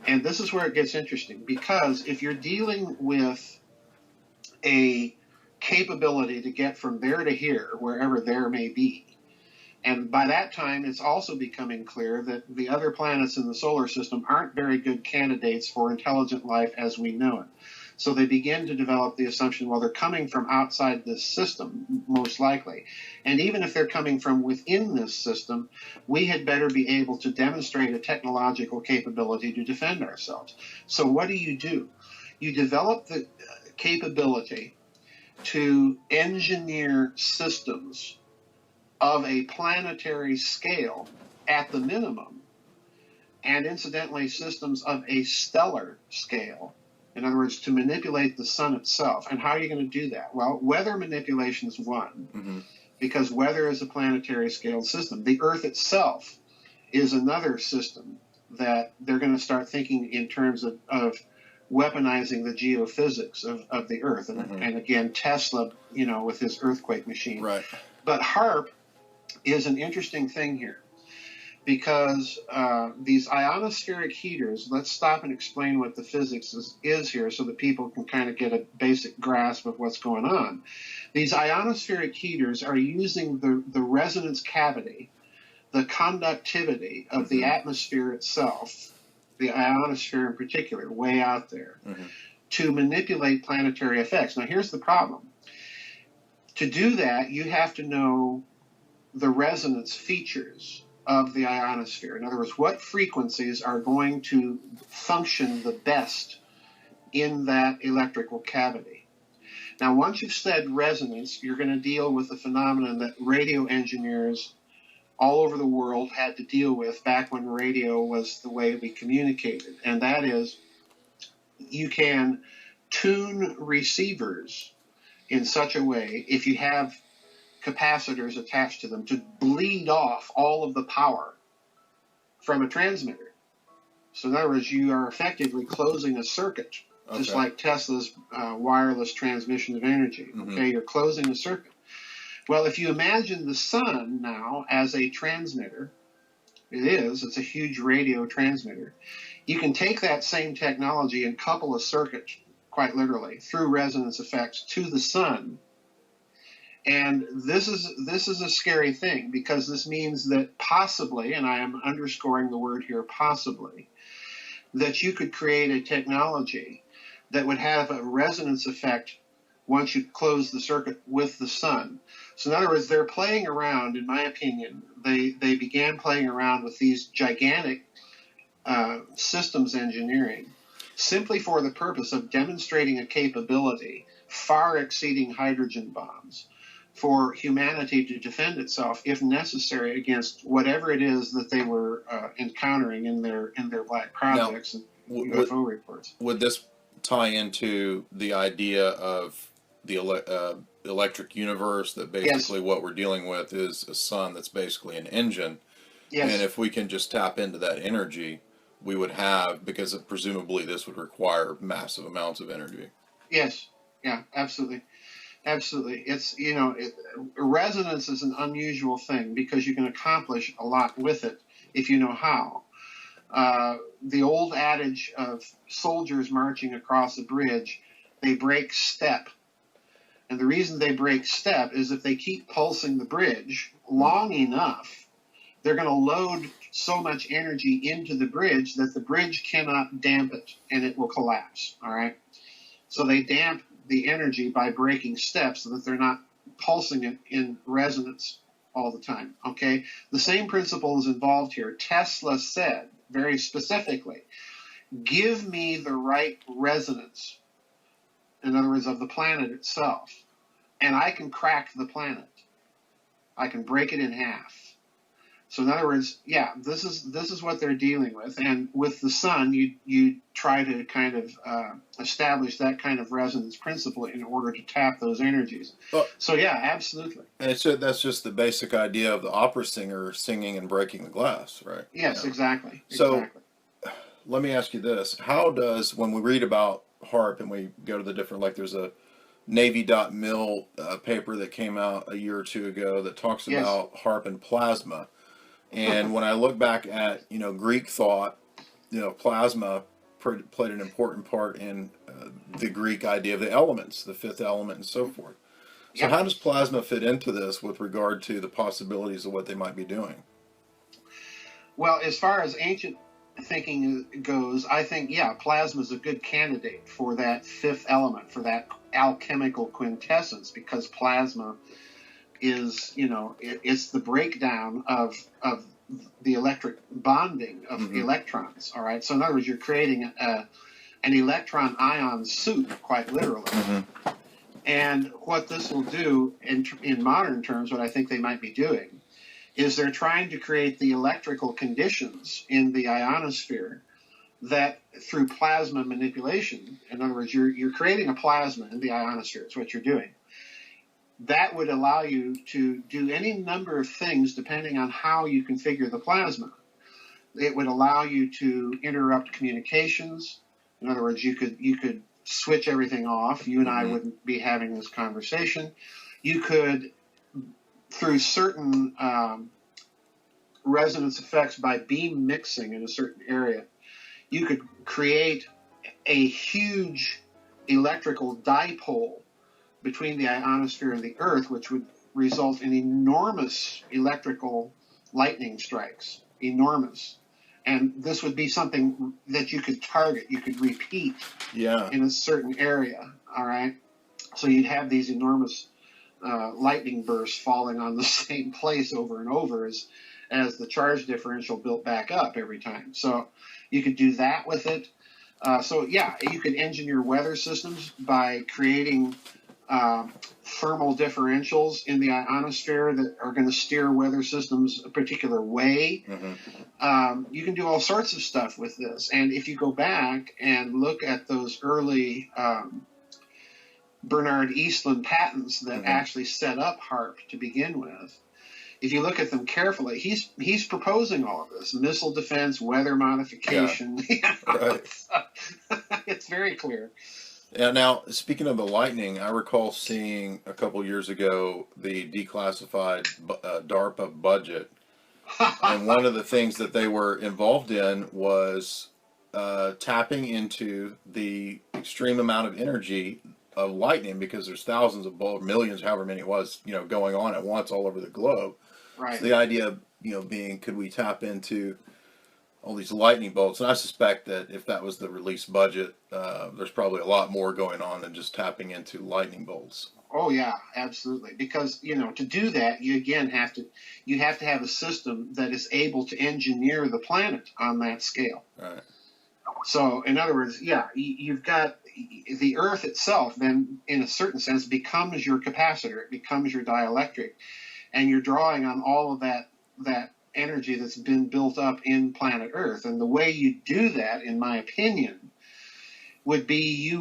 S2: And this is where it gets interesting, because if you're dealing with a capability to get from there to here, wherever there may be, and by that time it's also becoming clear that the other planets in the solar system aren't very good candidates for intelligent life as we know it. So they begin to develop the assumption, well, they're coming from outside this system, most likely. And even if they're coming from within this system, we had better be able to demonstrate a technological capability to defend ourselves. So what do? You develop the capability to engineer systems of a planetary scale at the minimum, and incidentally, systems of a stellar scale. In other words, to manipulate the sun itself. And how are you going to do that? Well, weather manipulation is one, because weather is a planetary scale system. The Earth itself is another system that they're going to start thinking in terms of weaponizing the geophysics of the Earth. And again, Tesla, with his earthquake machine.
S1: Right.
S2: But HARP is an interesting thing here, because these ionospheric heaters, let's stop and explain what the physics is here so that people can kind of get a basic grasp of what's going on. These ionospheric heaters are using the resonance cavity, the conductivity of the atmosphere itself, the ionosphere in particular, way out there, to manipulate planetary effects. Now, here's the problem. To do that, you have to know the resonance features of the ionosphere. In other words, what frequencies are going to function the best in that electrical cavity. Now, once you've said resonance, you're going to deal with the phenomenon that radio engineers all over the world had to deal with back when radio was the way we communicated. And that is, you can tune receivers in such a way, if you have capacitors attached to them, to bleed off all of the power from a transmitter. So in other words, you are effectively closing a circuit, just like Tesla's wireless transmission of energy. Okay, you're closing a circuit. Well, if you imagine the sun now as a transmitter, it's a huge radio transmitter. You can take that same technology and couple a circuit, quite literally, through resonance effects to the sun. And this is a scary thing, because this means that possibly, and I am underscoring the word here, possibly, that you could create a technology that would have a resonance effect once you close the circuit with the sun. So in other words, they're playing around, in my opinion, they began playing around with these gigantic systems engineering simply for the purpose of demonstrating a capability far exceeding hydrogen bombs for humanity to defend itself, if necessary, against whatever it is that they were encountering in their black projects and UFO reports.
S1: Would this tie into the idea of the electric universe, that basically
S2: Yes.
S1: what we're dealing with is a sun that's basically an engine?
S2: Yes.
S1: And if we can just tap into that energy, we would have, because presumably this would require massive amounts of energy.
S2: Yes. Yeah, absolutely. Absolutely. It's, resonance is an unusual thing because you can accomplish a lot with it if you know how. The old adage of soldiers marching across a bridge, they break step. And the reason they break step is if they keep pulsing the bridge long enough, they're going to load so much energy into the bridge that the bridge cannot damp it and it will collapse. All right. So they damp the energy by breaking steps so that they're not pulsing it in resonance all the time. Okay. The same principle is involved here. Tesla said very specifically, give me the right resonance, in other words, of the planet itself, and I can crack the planet. I can break it in half. So in other words, yeah, this is what they're dealing with. And with the sun, you try to kind of establish that kind of resonance principle in order to tap those energies.
S1: Well,
S2: so yeah, absolutely.
S1: And that's just the basic idea of the opera singer singing and breaking the glass, right?
S2: Yes, exactly.
S1: So let me ask you this. How does, when we read about HAARP and we go to the different, like there's a Navy.mil paper that came out a year or two ago that talks about HAARP and plasma. And when I look back at, Greek thought, plasma played an important part in the Greek idea of the elements, the fifth element and so forth. So how does plasma fit into this with regard to the possibilities of what they might be doing?
S2: Well, as far as ancient thinking goes, I think, plasma is a good candidate for that fifth element, for that alchemical quintessence, because plasma is, it's the breakdown of the electric bonding of electrons. All right. So in other words, you're creating an electron ion soup, quite literally. And what this will do in modern terms, what I think they might be doing, is they're trying to create the electrical conditions in the ionosphere that through plasma manipulation, in other words, you're creating a plasma in the ionosphere. It's what you're doing. That would allow you to do any number of things depending on how you configure the plasma. It would allow you to interrupt communications. In other words, you could switch everything off. You and I wouldn't be having this conversation. You could, through certain resonance effects by beam mixing in a certain area, you could create a huge electrical dipole between the ionosphere and the Earth, which would result in enormous electrical lightning strikes, enormous. And this would be something that you could target, you could repeat in a certain area, all right? So you'd have these enormous lightning bursts falling on the same place over and over as the charge differential built back up every time. So you could do that with it. You could engineer weather systems by creating thermal differentials in the ionosphere that are going to steer weather systems a particular way. You can do all sorts of stuff with this. And if you go back and look at those early Bernard Eastland patents that actually set up HAARP to begin with, if you look at them carefully, he's proposing all of this: missile defense, weather modification. It's very clear.
S1: Now, speaking of the lightning, I recall seeing a couple years ago the declassified DARPA budget, and one of the things that they were involved in was tapping into the extreme amount of energy of lightning, because there's thousands of bolts, millions, however many it was, going on at once all over the globe.
S2: Right.
S1: So the idea, being, could we tap into all these lightning bolts? And I suspect that if that was the release budget, there's probably a lot more going on than just tapping into lightning bolts.
S2: Oh yeah, absolutely. Because to do that, you again have to have a system that is able to engineer the planet on that scale.
S1: Right.
S2: So, in other words, yeah, you've got the Earth itself, then, in a certain sense, becomes your capacitor. It becomes your dielectric, and you're drawing on all of that energy that's been built up in planet Earth. And the way you do that, in my opinion, would be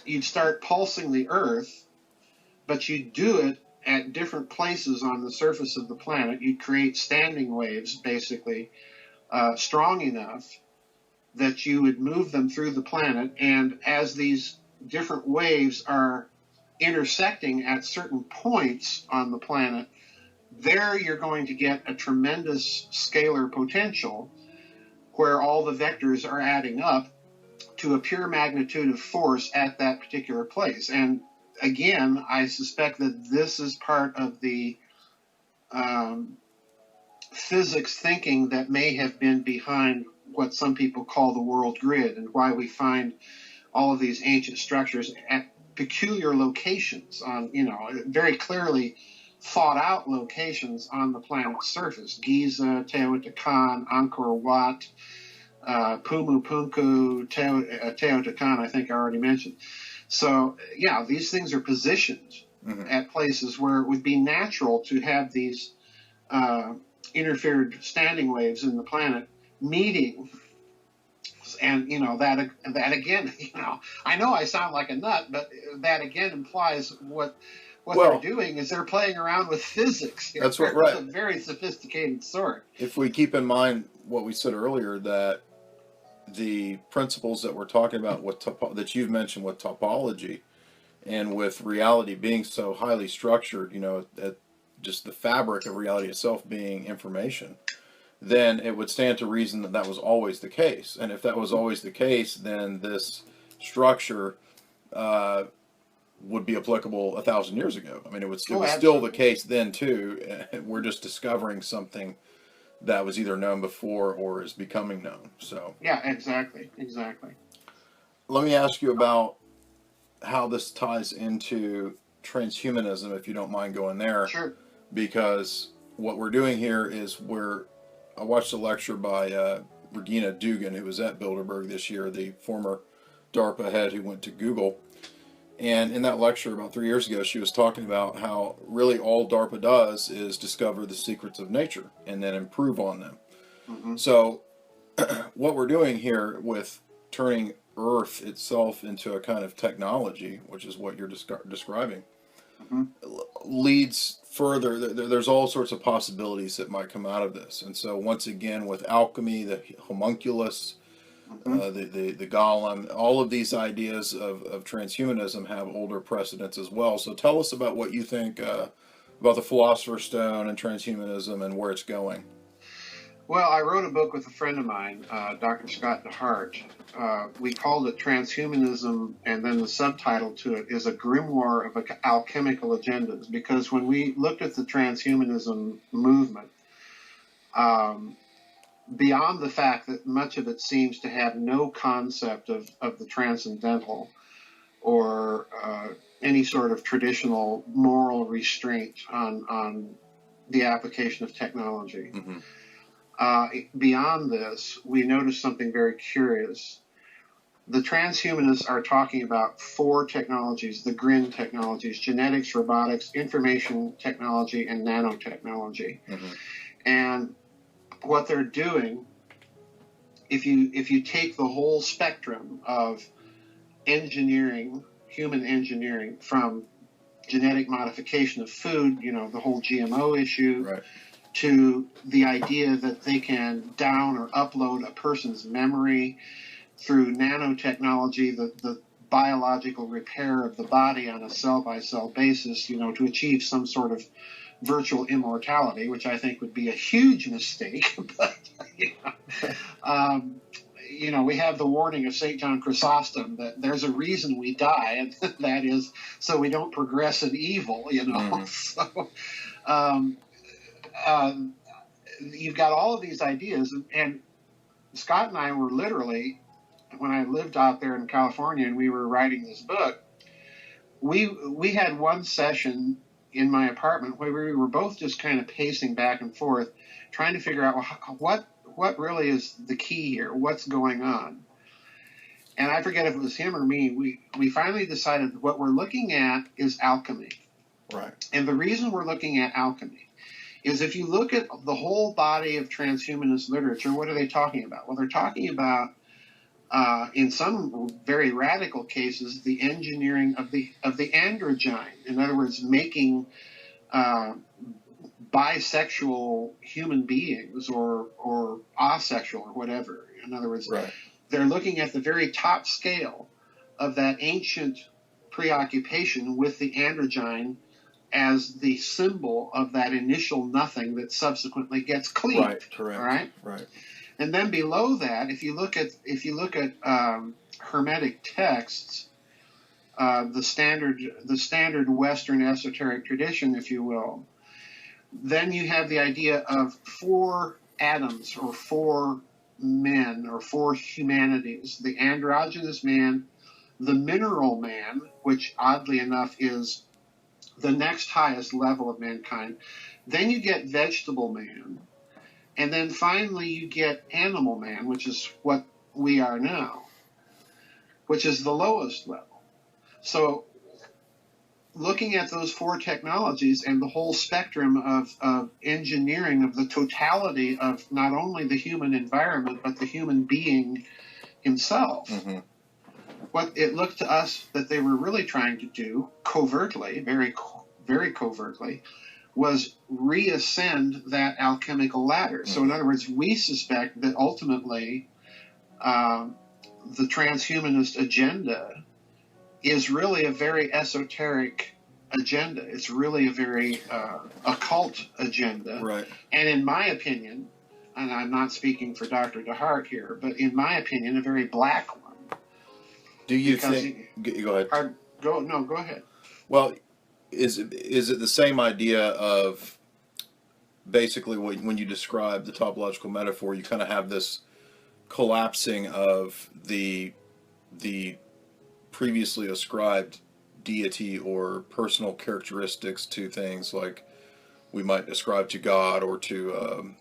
S2: you'd start pulsing the Earth, but you'd do it at different places on the surface of the planet. You'd create standing waves, basically, strong enough that you would move them through the planet, and as these different waves are intersecting at certain points on the planet, there you're going to get a tremendous scalar potential where all the vectors are adding up to a pure magnitude of force at that particular place. And again, I suspect that this is part of the physics thinking that may have been behind what some people call the world grid, and why we find all of these ancient structures at peculiar locations on, very clearly thought out locations on the planet's surface. Giza, Teotihuacan, Angkor Wat, Pumupunku, Teotihuacan, I think I already mentioned. So, yeah, these things are positioned at places where it would be natural to have these interfered standing waves in the planet meeting. And, that again, I know I sound like a nut, but that again implies what they're doing is they're playing around with physics.
S1: That's what, right.
S2: It's a very sophisticated sort.
S1: If we keep in mind what we said earlier, that the principles that we're talking about that you've mentioned with topology and with reality being so highly structured, at just the fabric of reality itself being information, then it would stand to reason that was always the case. And if that was always the case, then this structure would be applicable 1,000 years ago. I mean, it was still the case then too. We're just discovering something that was either known before or is becoming known. So
S2: yeah, exactly.
S1: Let me ask you about how this ties into transhumanism, if you don't mind going there.
S2: Sure.
S1: Because what we're doing here is I watched a lecture by Regina Dugan, who was at Bilderberg this year, the former DARPA head who went to Google. And in that lecture about 3 years ago, she was talking about how really all DARPA does is discover the secrets of nature and then improve on them. Mm-hmm. So what we're doing here with turning Earth itself into a kind of technology, which is what you're describing, leads further. There's all sorts of possibilities that might come out of this. And so once again, with alchemy, the homunculus, the golem, all of these ideas of transhumanism have older precedents as well. So tell us about what you think about the Philosopher's Stone and transhumanism and where it's going.
S2: Well, I wrote a book with a friend of mine, Dr. Scott DeHart. We called it Transhumanism, and then the subtitle to it is A Grimoire of Alchemical Agendas, because when we looked at the transhumanism movement, beyond the fact that much of it seems to have no concept of the transcendental or any sort of traditional moral restraint on the application of technology. Mm-hmm. Beyond this, we noticed something very curious. The transhumanists are talking about 4 technologies, the GRIN technologies: genetics, robotics, information technology, and nanotechnology. Mm-hmm. And what they're doing, if you take the whole spectrum of engineering, human engineering, from genetic modification of food, the whole GMO issue, right, to the idea that they can down or upload a person's memory through nanotechnology, the biological repair of the body on a cell-by-cell basis, to achieve some sort of virtual immortality, which I think would be a huge mistake. But, we have the warning of St. John Chrysostom that there's a reason we die, and that is so we don't progress in evil, Mm-hmm. So, you've got all of these ideas, and Scott and I were literally, when I lived out there in California and we were writing this book, we had one session in my apartment where we were both just kind of pacing back and forth, trying to figure out what what really is the key here? What's going on? And I forget if it was him or me. We finally decided what we're looking at is alchemy.
S1: Right.
S2: And the reason we're looking at alchemy is if you look at the whole body of transhumanist literature, what are they talking about? Well, they're talking about, in some very radical cases, the engineering of the androgyne. In other words, making bisexual human beings or asexual or whatever. In other words,
S1: Right.
S2: They're looking at the very top scale of that ancient preoccupation with the androgyne as the symbol of that initial nothing that subsequently gets cleaved.
S1: Right. Correct.
S2: All right.
S1: Right.
S2: And then below that, if you look at Hermetic texts, the standard Western esoteric tradition, if you will, then you have the idea of four atoms or four men or four humanities: the androgynous man, the mineral man, which oddly enough is the next highest level of mankind. Then you get vegetable man. And then finally you get animal man, which is what we are now, which is the lowest level. So looking at those four technologies and the whole spectrum of engineering of the totality of not only the human environment, but the human being himself, what it looked to us that they were really trying to do covertly, very, very covertly, was reascend that alchemical ladder. So in other words, we suspect that ultimately the transhumanist agenda is really a very esoteric agenda. It's really a very occult agenda.
S1: Right.
S2: And in my opinion, and I'm not speaking for Dr. DeHart here, but in my opinion, a very black one.
S1: Do you think? Go ahead.
S2: Go ahead.
S1: Well, is it the same idea of basically when you describe the topological metaphor, you kind of have this collapsing of the previously ascribed deity or personal characteristics to things like we might ascribe to God or to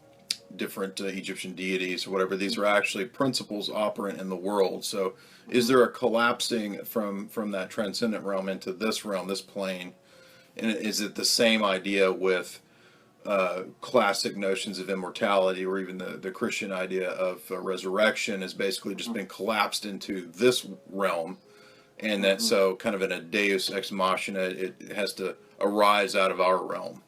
S1: different Egyptian deities or whatever. These are actually principles operant in the world. So is there a collapsing from that transcendent realm into this realm, this plane? And is it the same idea with classic notions of immortality, or even the Christian idea of resurrection has basically just been collapsed into this realm, and that so kind of in a deus ex machina, it has to arise out of our realm?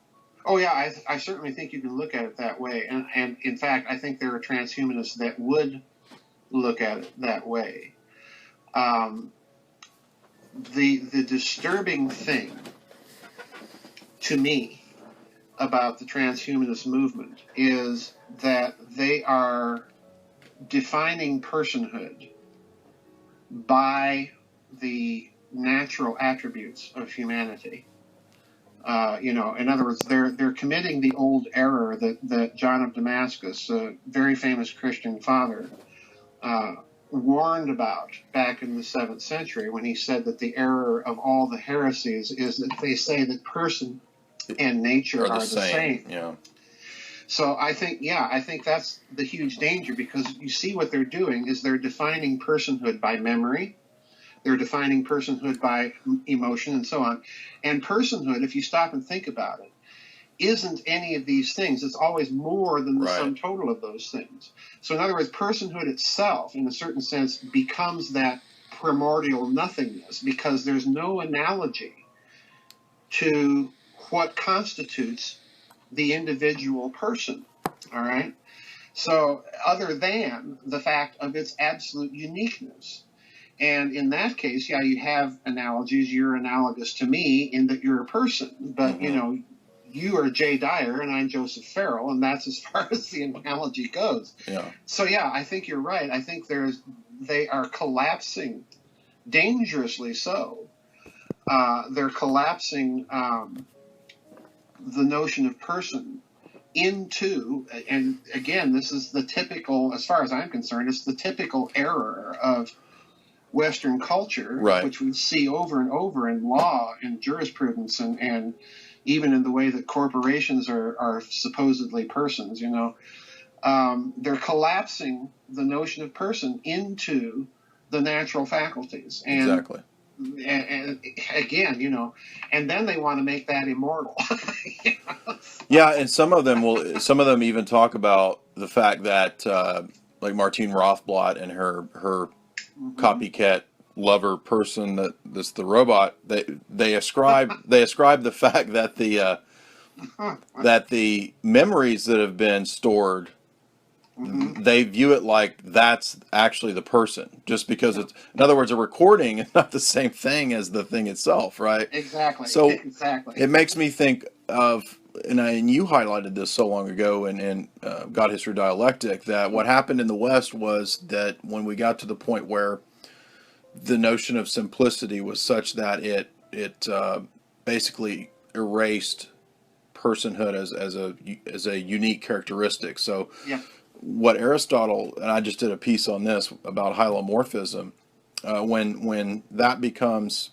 S2: Oh yeah, I certainly think you can look at it that way, and in fact, I think there are transhumanists that would look at it that way. The disturbing thing to me about the transhumanist movement is that they are defining personhood by the natural attributes of humanity. In other words, they're committing the old error that John of Damascus, a very famous Christian father, warned about back in the 7th century when he said that the error of all the heresies is that they say that person and nature are the same.
S1: Yeah.
S2: So I think that's the huge danger, because you see what they're doing is they're defining personhood by memory. They're defining personhood by emotion and so on. And personhood, if you stop and think about it, isn't any of these things. It's always more than the sum total of those things. So in other words, personhood itself, in a certain sense, becomes that primordial nothingness, because there's no analogy to what constitutes the individual person. All right? So other than the fact of its absolute uniqueness. And in that case, yeah, you have analogies. You're analogous to me in that you're a person, but you are Jay Dyer and I'm Joseph Farrell, and that's as far as the analogy goes.
S1: Yeah.
S2: So yeah, I think you're right. I think they are collapsing, dangerously so. They're collapsing the notion of person into, and again, this is the typical, as far as I'm concerned, it's the typical error of Western culture, which we see over and over in law and jurisprudence and even in the way that corporations are supposedly persons. they're collapsing the notion of person into the natural faculties.
S1: Exactly.
S2: And again, and then they want to make that immortal. You know?
S1: Yeah, and some of them even talk about the fact that like Martine Rothblatt and her copycat lover person that's the robot, they ascribe the fact that the memories that have been stored, they view it like that's actually the person, just because it's, in other words, a recording is not the same thing as the thing itself, right?
S2: Exactly.
S1: So
S2: Exactly.
S1: it makes me think of, and you highlighted this so long ago in God, History, Dialectic, that what happened in the West was that when we got to the point where the notion of simplicity was such that it basically erased personhood as a unique characteristic. So
S2: Yeah.
S1: what Aristotle, and I just did a piece on this about hylomorphism, when that becomes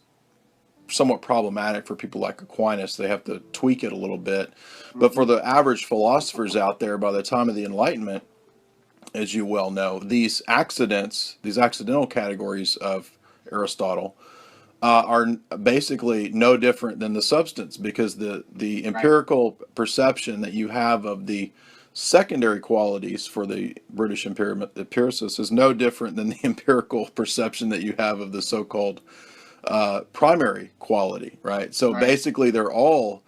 S1: somewhat problematic for people like Aquinas, they have to tweak it a little bit. But for the average philosophers out there, by the time of the Enlightenment, as you well know, these accidental categories of Aristotle are basically no different than the substance, because the empirical perception that you have of the secondary qualities for the British empiricists is no different than the empirical perception that you have of the so-called primary quality, right? So basically, they're all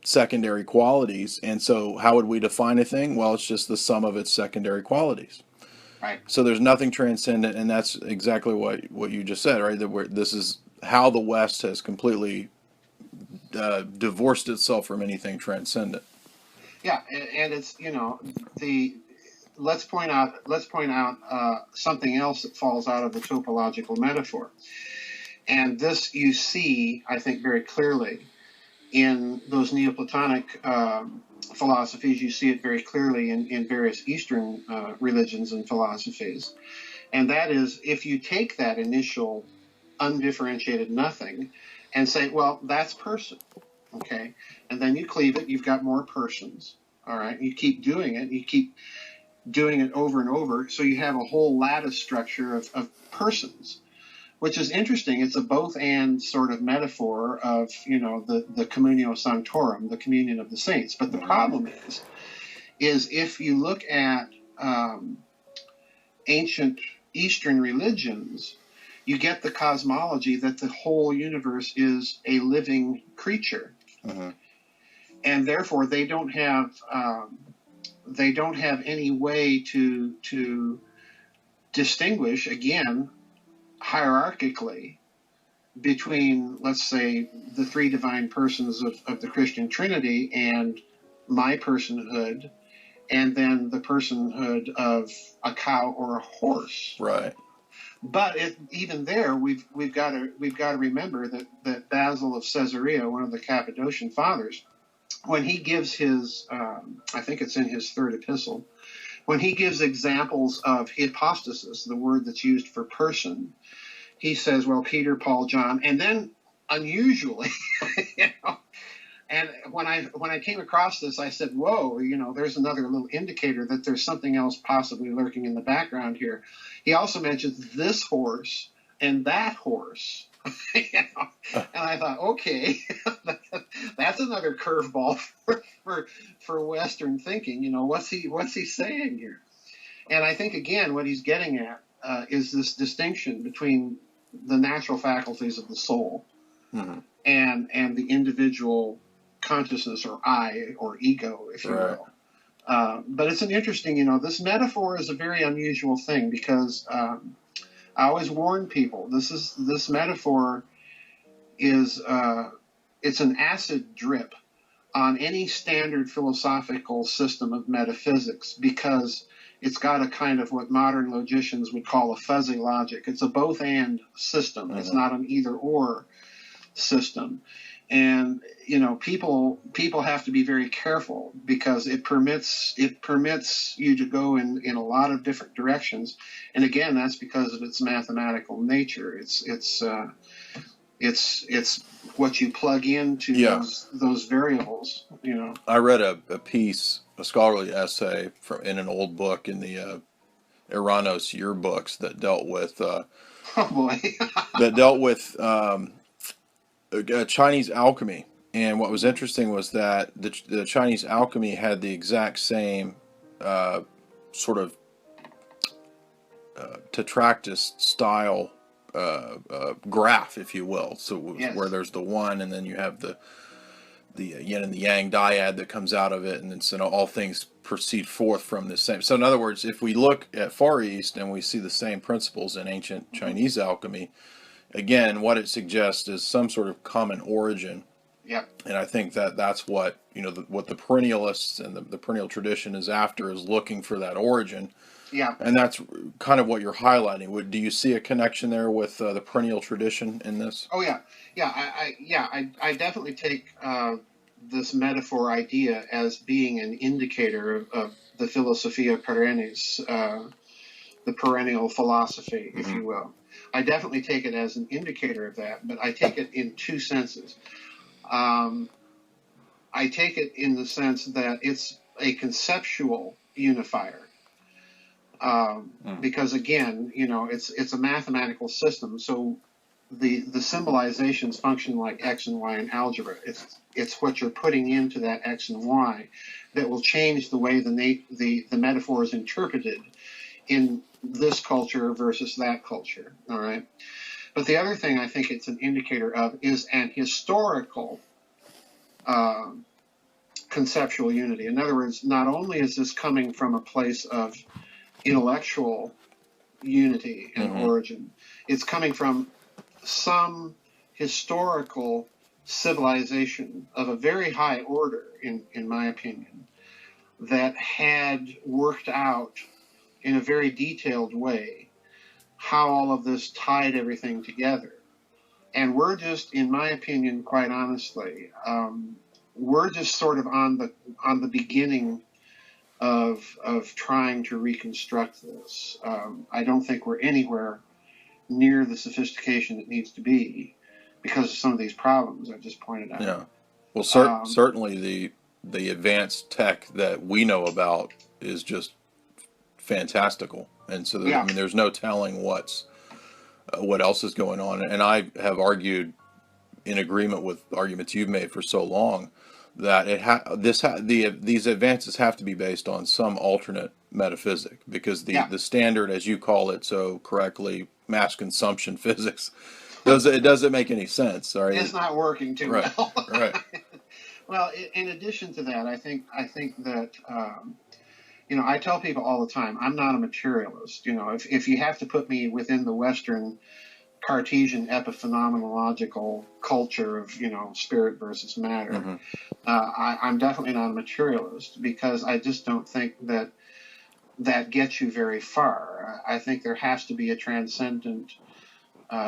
S1: secondary qualities, and so how would we define a thing? Well, it's just the sum of its secondary qualities.
S2: Right.
S1: So there's nothing transcendent, and that's exactly what you just said, right? This is how the West has completely divorced itself from anything transcendent.
S2: Yeah, and it's let's point out something else that falls out of the topological metaphor, and this you see, I think, very clearly in those Neoplatonic philosophies. You see it very clearly in various Eastern religions and philosophies. And that is, if you take that initial undifferentiated nothing and say, well, that's person, okay? And then you cleave it, you've got more persons, all right? You keep doing it, you keep doing it over and over, so you have a whole lattice structure of persons, which is interesting. It's a both-and sort of metaphor of, the communio sanctorum, the communion of the saints. But the problem is if you look at ancient Eastern religions, you get the cosmology that the whole universe is a living creature. And therefore they don't have any way to distinguish, again, hierarchically, between, let's say, the three divine persons of the Christian Trinity and my personhood, and then the personhood of a cow or a horse.
S1: Right.
S2: But even there, we've got to remember that Basil of Caesarea, one of the Cappadocian fathers, when he gives his, I think it's in his third epistle, when he gives examples of hypostasis, the word that's used for person, he says, well, Peter, Paul, John, and then unusually, and when I came across this, I said, whoa, there's another little indicator that there's something else possibly lurking in the background here. He also mentions this horse and that horse. And I thought, okay, that's another curveball for Western thinking. What's he saying here? And I think, again, what he's getting at is this distinction between the natural faculties of the soul and the individual consciousness, or I, or ego, if you will. But it's an interesting, this metaphor is a very unusual thing, because I always warn people, this metaphor is it's an acid drip on any standard philosophical system of metaphysics, because it's got a kind of what modern logicians would call a fuzzy logic. It's a both-and system. It's not an either-or system. And people have to be very careful, because it permits you to go in a lot of different directions. And again, that's because of its mathematical nature. It's what you plug into those variables.
S1: I read a piece a scholarly essay in an old book in the Eranos yearbooks that dealt with
S2: Oh boy.
S1: Chinese alchemy. And what was interesting was that the Chinese alchemy had the exact same sort of tetractys style graph, if you will. So
S2: Yes.
S1: where there's the one, and then you have the yin and the yang dyad that comes out of it, and then so all things proceed forth from the same. So in other words, if we look at Far East and we see the same principles in ancient Chinese alchemy, again, what it suggests is some sort of common origin.
S2: Yep.
S1: And I think that that's what, what the perennialists and the perennial tradition is after, is looking for that origin.
S2: Yeah.
S1: And that's kind of what you're highlighting. Do you see a connection there with the perennial tradition in this?
S2: Oh yeah. I definitely take this metaphor idea as being an indicator of the philosophia perennis, the perennial philosophy, if you will. I definitely take it as an indicator of that, but I take it in two senses. I take it in the sense that it's a conceptual unifier. Because again, it's a mathematical system, so the symbolizations function like X and Y in algebra. It's what you're putting into that X and Y that will change the way the metaphor is interpreted in this culture versus that culture. All right. But the other thing I think it's an indicator of is an historical conceptual unity. In other words, not only is this coming from a place of intellectual unity and origin, it's coming from some historical civilization of a very high order, in my opinion, that had worked out in a very detailed way how all of this tied everything together. And we're just, in my opinion, quite honestly, we're just sort of on the beginning of trying to reconstruct this. I don't think we're anywhere near the sophistication it needs to be because of some of these problems I've just pointed out.
S1: Yeah. Well, certainly the advanced tech that we know about is just fantastical, and so I mean, there's no telling what else is going on. And I have argued, in agreement with arguments you've made for so long, that these advances have to be based on some alternate metaphysic, because the standard, as you call it so correctly, mass consumption physics, it doesn't make any sense. Right?
S2: It's not working too well.
S1: Right.
S2: Well, in addition to that, I think that I tell people all the time, I'm not a materialist. If you have to put me within the Western Cartesian epiphenomenological culture of spirit versus matter, I'm definitely not a materialist, because I just don't think that gets you very far. I think there has to be a transcendent,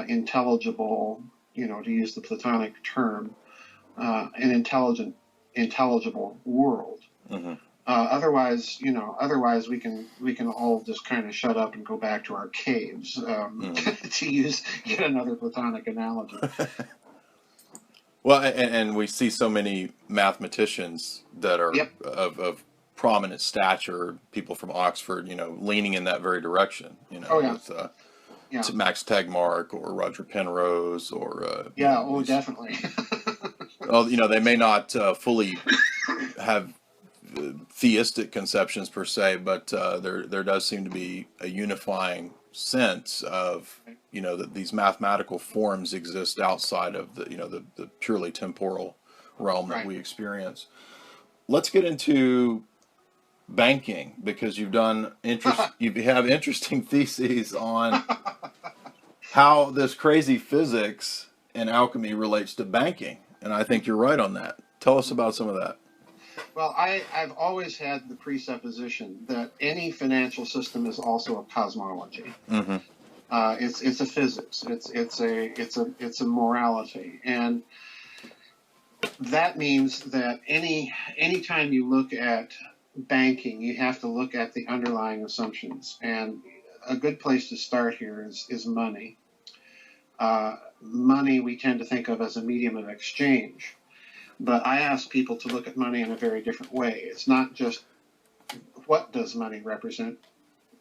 S2: intelligible, to use the Platonic term, an intelligible world. Otherwise we can all just kind of shut up and go back to our caves, to use yet another Platonic analogy.
S1: Well, and we see so many mathematicians that are of prominent stature, people from Oxford, leaning in that very direction. With Max Tegmark or Roger Penrose or
S2: definitely.
S1: Well, they may not fully have theistic conceptions per se, but there does seem to be a unifying sense of that these mathematical forms exist outside of the purely temporal realm that we experience. Let's get into banking, because you have interesting theses on how this crazy physics and alchemy relates to banking, and I think you're right on that. Tell us about some of that.
S2: Well, I've always had the presupposition that any financial system is also a cosmology. It's a physics. It's a morality, and that means that anytime you look at banking, you have to look at the underlying assumptions. And a good place to start here is money. Money we tend to think of as a medium of exchange. But I ask people to look at money in a very different way. It's not just what does money represent,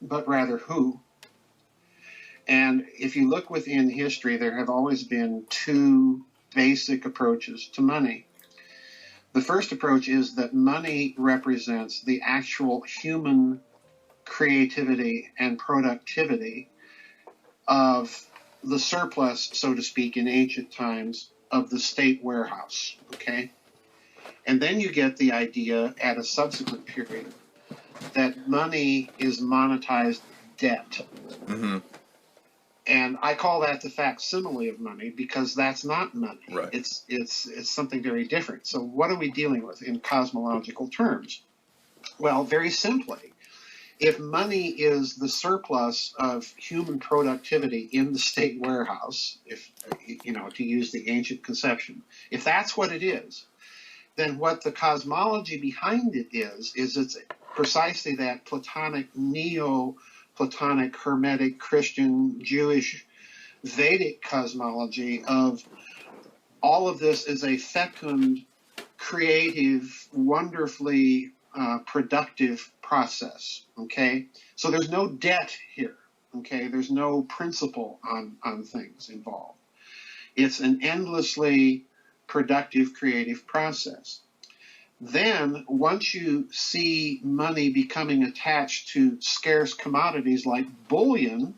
S2: but rather who. And if you look within history, there have always been two basic approaches to money. The first approach is that money represents the actual human creativity and productivity of the surplus, so to speak, in ancient times of the state warehouse, okay? And then you get the idea at a subsequent period that money is monetized debt.
S1: Mm-hmm.
S2: And I call that the facsimile of money because that's not money.
S1: Right.
S2: It's something very different. So what are we dealing with in cosmological terms? Well, very simply, if money is the surplus of human productivity in the state warehouse, if to use the ancient conception, if that's what it is, then what the cosmology behind it is it's precisely that Platonic, Neo-Platonic, Hermetic, Christian, Jewish, Vedic cosmology of all of this is a fecund, creative, wonderfully productive process, okay? So there's no debt here, okay? There's no principle on things involved. It's an endlessly productive, creative process. Then, once you see money becoming attached to scarce commodities like bullion,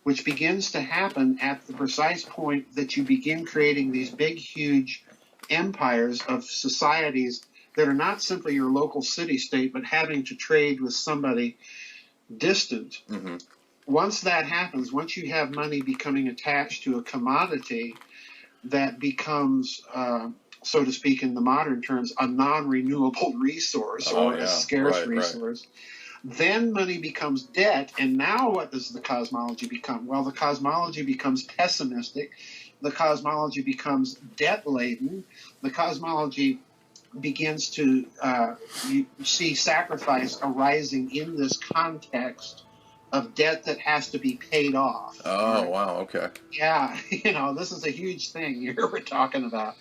S2: which begins to happen at the precise point that you begin creating these big, huge empires of societies that are not simply your local city-state, but having to trade with somebody distant.
S1: Mm-hmm.
S2: Once that happens, once you have money becoming attached to a commodity that becomes, so to speak, in the modern terms, a non-renewable resource or a scarce resource, then money becomes debt. And now what does the cosmology become? Well, the cosmology becomes pessimistic. The cosmology becomes debt-laden. The cosmology begins to you see sacrifice arising in this context of debt that has to be paid off.
S1: Oh, right? Wow, okay.
S2: Yeah, this is a huge thing here we're talking about.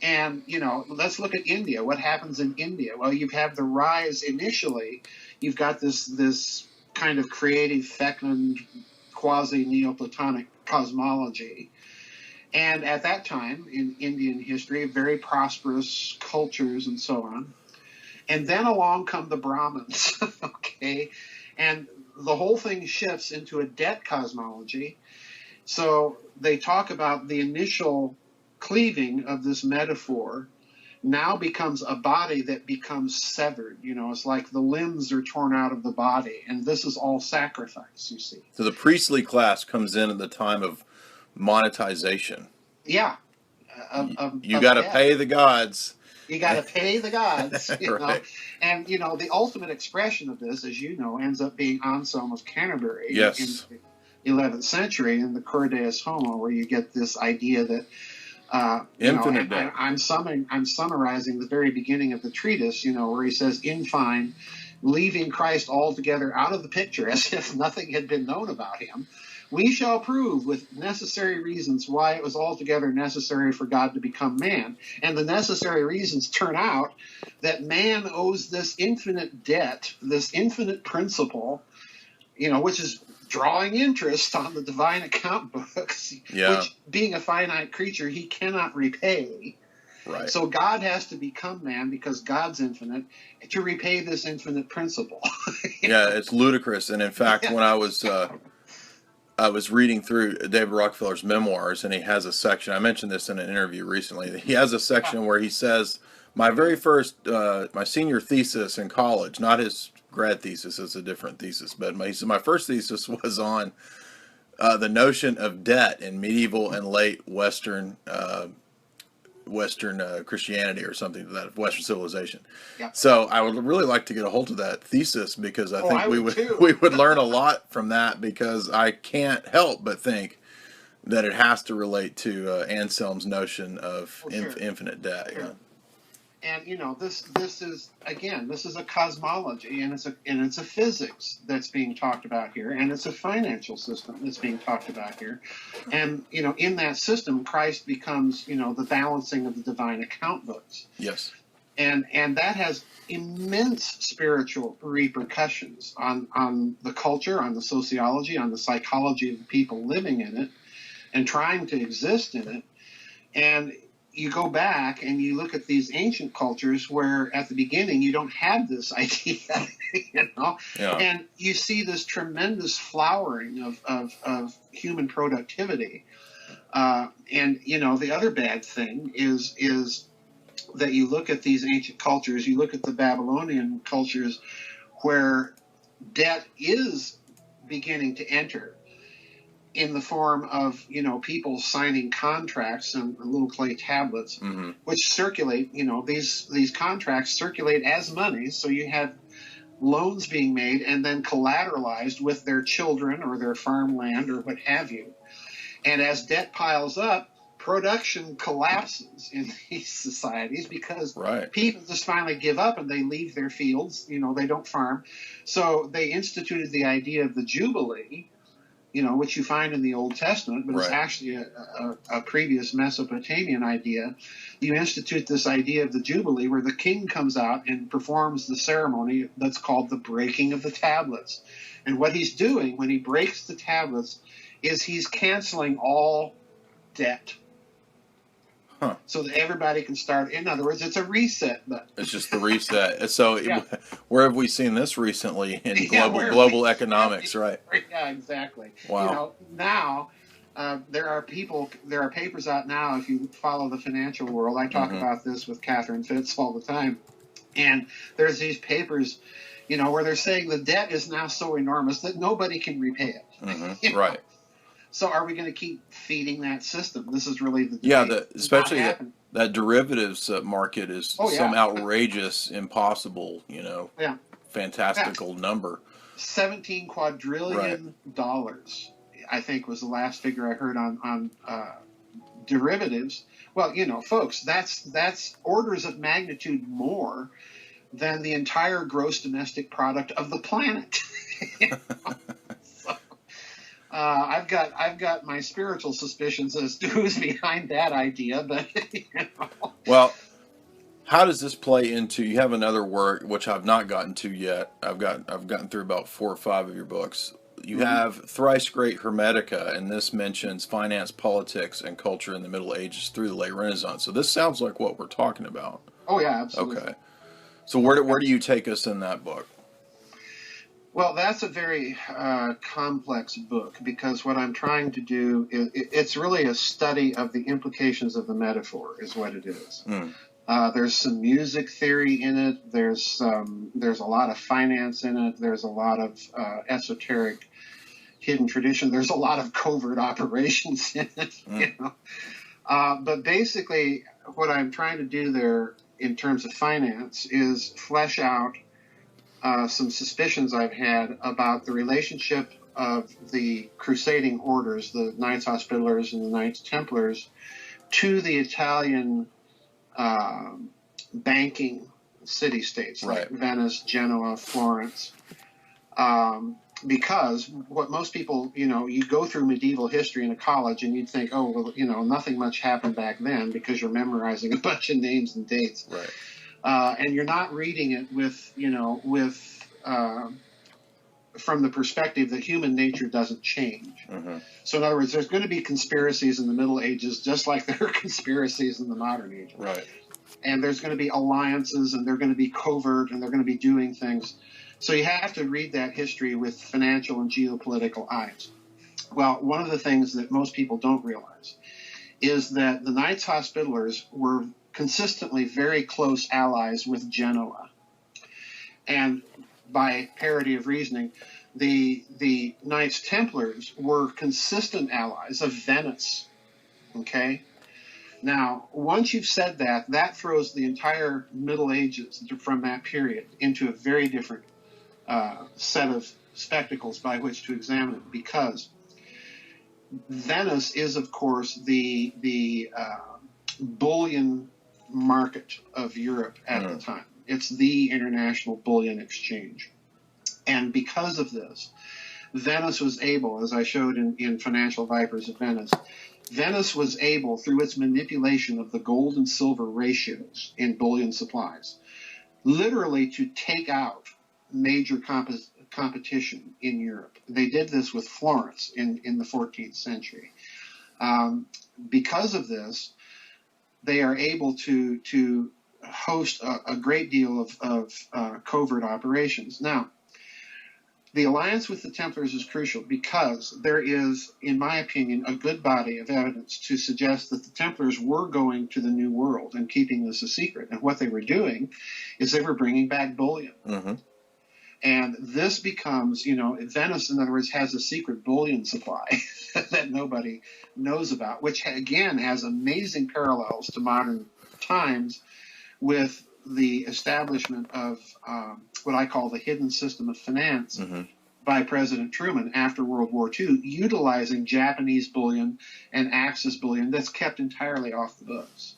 S2: And, let's look at India. What happens in India? Well, you have the rise initially. You've got this kind of creative, fecund, quasi-Neoplatonic cosmology. And at that time in Indian history, very prosperous cultures and so on. And then along come the Brahmins, okay? And the whole thing shifts into a debt cosmology. So they talk about the initial cleaving of this metaphor now becomes a body that becomes severed. It's like the limbs are torn out of the body, and this is all sacrifice, you see.
S1: So the priestly class comes in at the time of monetization.
S2: Yeah.
S1: You got to pay the gods.
S2: You got to pay the gods,
S1: Right.
S2: And, the ultimate expression of this, as you know, ends up being Anselm of Canterbury
S1: yes.
S2: in the 11th century in the Cur Deus Homo, where you get this idea that,
S1: infinite debt.
S2: I'm summarizing the very beginning of the treatise, where he says, in fine, leaving Christ altogether out of the picture as if nothing had been known about him, we shall prove with necessary reasons why it was altogether necessary for God to become man. And the necessary reasons turn out that man owes this infinite debt, this infinite principle, which is drawing interest on the divine account books, which, being a finite creature, he cannot repay.
S1: Right.
S2: So God has to become man because God's infinite to repay this infinite principle.
S1: Yeah, it's ludicrous. And in fact, when I was reading through David Rockefeller's memoirs, and he has a section, I mentioned this in an interview recently, he has a section where he says, my very first, my senior thesis in college, not his grad thesis, it's a different thesis, but he said my first thesis was on the notion of debt in medieval and late Western Christianity or something to that, Western civilization.
S2: Yeah.
S1: So I would really like to get a hold of that thesis because I think we
S2: would
S1: would learn a lot from that, because I can't help but think that it has to relate to Anselm's notion of infinite debt.
S2: Sure. Yeah. And this is a cosmology, and it's a physics that's being talked about here, and it's a financial system that's being talked about here, and in that system, Christ becomes the balancing of the divine account books.
S1: Yes.
S2: And that has immense spiritual repercussions on the culture, on the sociology, on the psychology of the people living in it and trying to exist in it. And you go back and you look at these ancient cultures where at the beginning you don't have this idea, you know,
S1: Yeah.
S2: and you see this tremendous flowering of human productivity. And, you know, the other bad thing is that you look at these ancient cultures, you look at the Babylonian cultures where debt is beginning to enter in the form of, you know, people signing contracts and little clay tablets,
S1: Mm-hmm.
S2: which circulate, you know, these contracts circulate as money. So you have loans being made and then collateralized with their children or their farmland or what have you. And as debt piles up, production collapses in these societies because
S1: Right.
S2: people just finally give up and they leave their fields. You know, they don't farm. So they instituted the idea of the Jubilee, you know, which you find in the Old Testament, but it's
S1: Right.
S2: actually a previous Mesopotamian idea. You institute this idea of the Jubilee where the king comes out and performs the ceremony that's called the breaking of the tablets. And what he's doing when he breaks the tablets is he's canceling all debt.
S1: Huh.
S2: So that everybody can start. In other words, it's a reset button.
S1: It's just the reset. So
S2: Yeah.
S1: where have we seen this recently in
S2: Yeah, where have
S1: global
S2: we-
S1: economics, right?
S2: Yeah, exactly.
S1: Wow.
S2: You know, now there are papers out now. If you follow the financial world, I talk
S1: Mhm.
S2: about this with Catherine Fitz all the time. And there's these papers, you know, where they're saying the debt is now so enormous that nobody can repay it.
S1: Mhm.
S2: You know?
S1: Right.
S2: So are we going to keep feeding that system? This is really the debate.
S1: Yeah,
S2: It's
S1: especially
S2: not
S1: that,
S2: happening.
S1: that derivatives market is
S2: Oh, yeah.
S1: some outrageous, impossible, you know,
S2: Yeah.
S1: fantastical number.
S2: $17 quadrillion, I think, was the last figure I heard on derivatives. Well, you know, folks, that's orders of magnitude more than the entire gross domestic product of the planet. So, I've got my spiritual suspicions as to who's behind that idea, but you know.
S1: Well, how does this play into? You have another work which I've not gotten to yet. I've gotten through about 4 or 5 of your books. You have Thrice Great Hermetica, and this mentions finance, politics, and culture in the Middle Ages through the late Renaissance. So this sounds like what we're talking about.
S2: Oh yeah, absolutely.
S1: Okay. So where do you take us in that book?
S2: Well, that's a very complex book because what I'm trying to do is it's really a study of the implications of the metaphor, is what it is.
S1: Mm.
S2: There's some music theory in it. There's a lot of finance in it. There's a lot of esoteric hidden tradition. There's a lot of covert operations in it. You know? But basically, what I'm trying to do there in terms of finance is flesh out some suspicions I've had about the relationship of the crusading orders, the Knights Hospitallers and the Knights Templars, to the Italian banking city-states like Venice, Genoa, Florence. Because what most people, you know, you go through medieval history in a college and you'd think, oh, well, you know, nothing much happened back then because you're memorizing a bunch of names and dates.
S1: Right.
S2: And you're not reading it with, you know, from the perspective that human nature doesn't change.
S1: Mm-hmm.
S2: So in other words, there's going to be conspiracies in the Middle Ages just like there are conspiracies in the modern age.
S1: Right.
S2: And there's going to be alliances and they're going to be covert and they're going to be doing things. So you have to read that history with financial and geopolitical eyes. Well, one of the things that most people don't realize is that the Knights Hospitallers were consistently very close allies with Genoa. And by parity of reasoning, the Knights Templars were consistent allies of Venice. Okay? Now, once you've said that, that throws the entire Middle Ages from that period into a very different set of spectacles by which to examine it, because Venice is, of course, the bullion market of Europe at the time. It's the international bullion exchange. And because of this, Venice was able, as I showed in Financial Vipers of Venice, Venice was able, through its manipulation of the gold and silver ratios in bullion supplies, literally to take out major competition in Europe. They did this with Florence in the 14th century. Because of this, they are able to host a great deal of covert operations. Now, the alliance with the Templars is crucial because there is, in my opinion, a good body of evidence to suggest that the Templars were going to the New World and keeping this a secret. And what they were doing is they were bringing back bullion. Mm-hmm. And this becomes, Venice, in other words, has a secret bullion supply that nobody knows about, which, again, has amazing parallels to modern times with the establishment of what I call the hidden system of finance by President Truman after World War II, utilizing Japanese bullion and Axis bullion that's kept entirely off the books.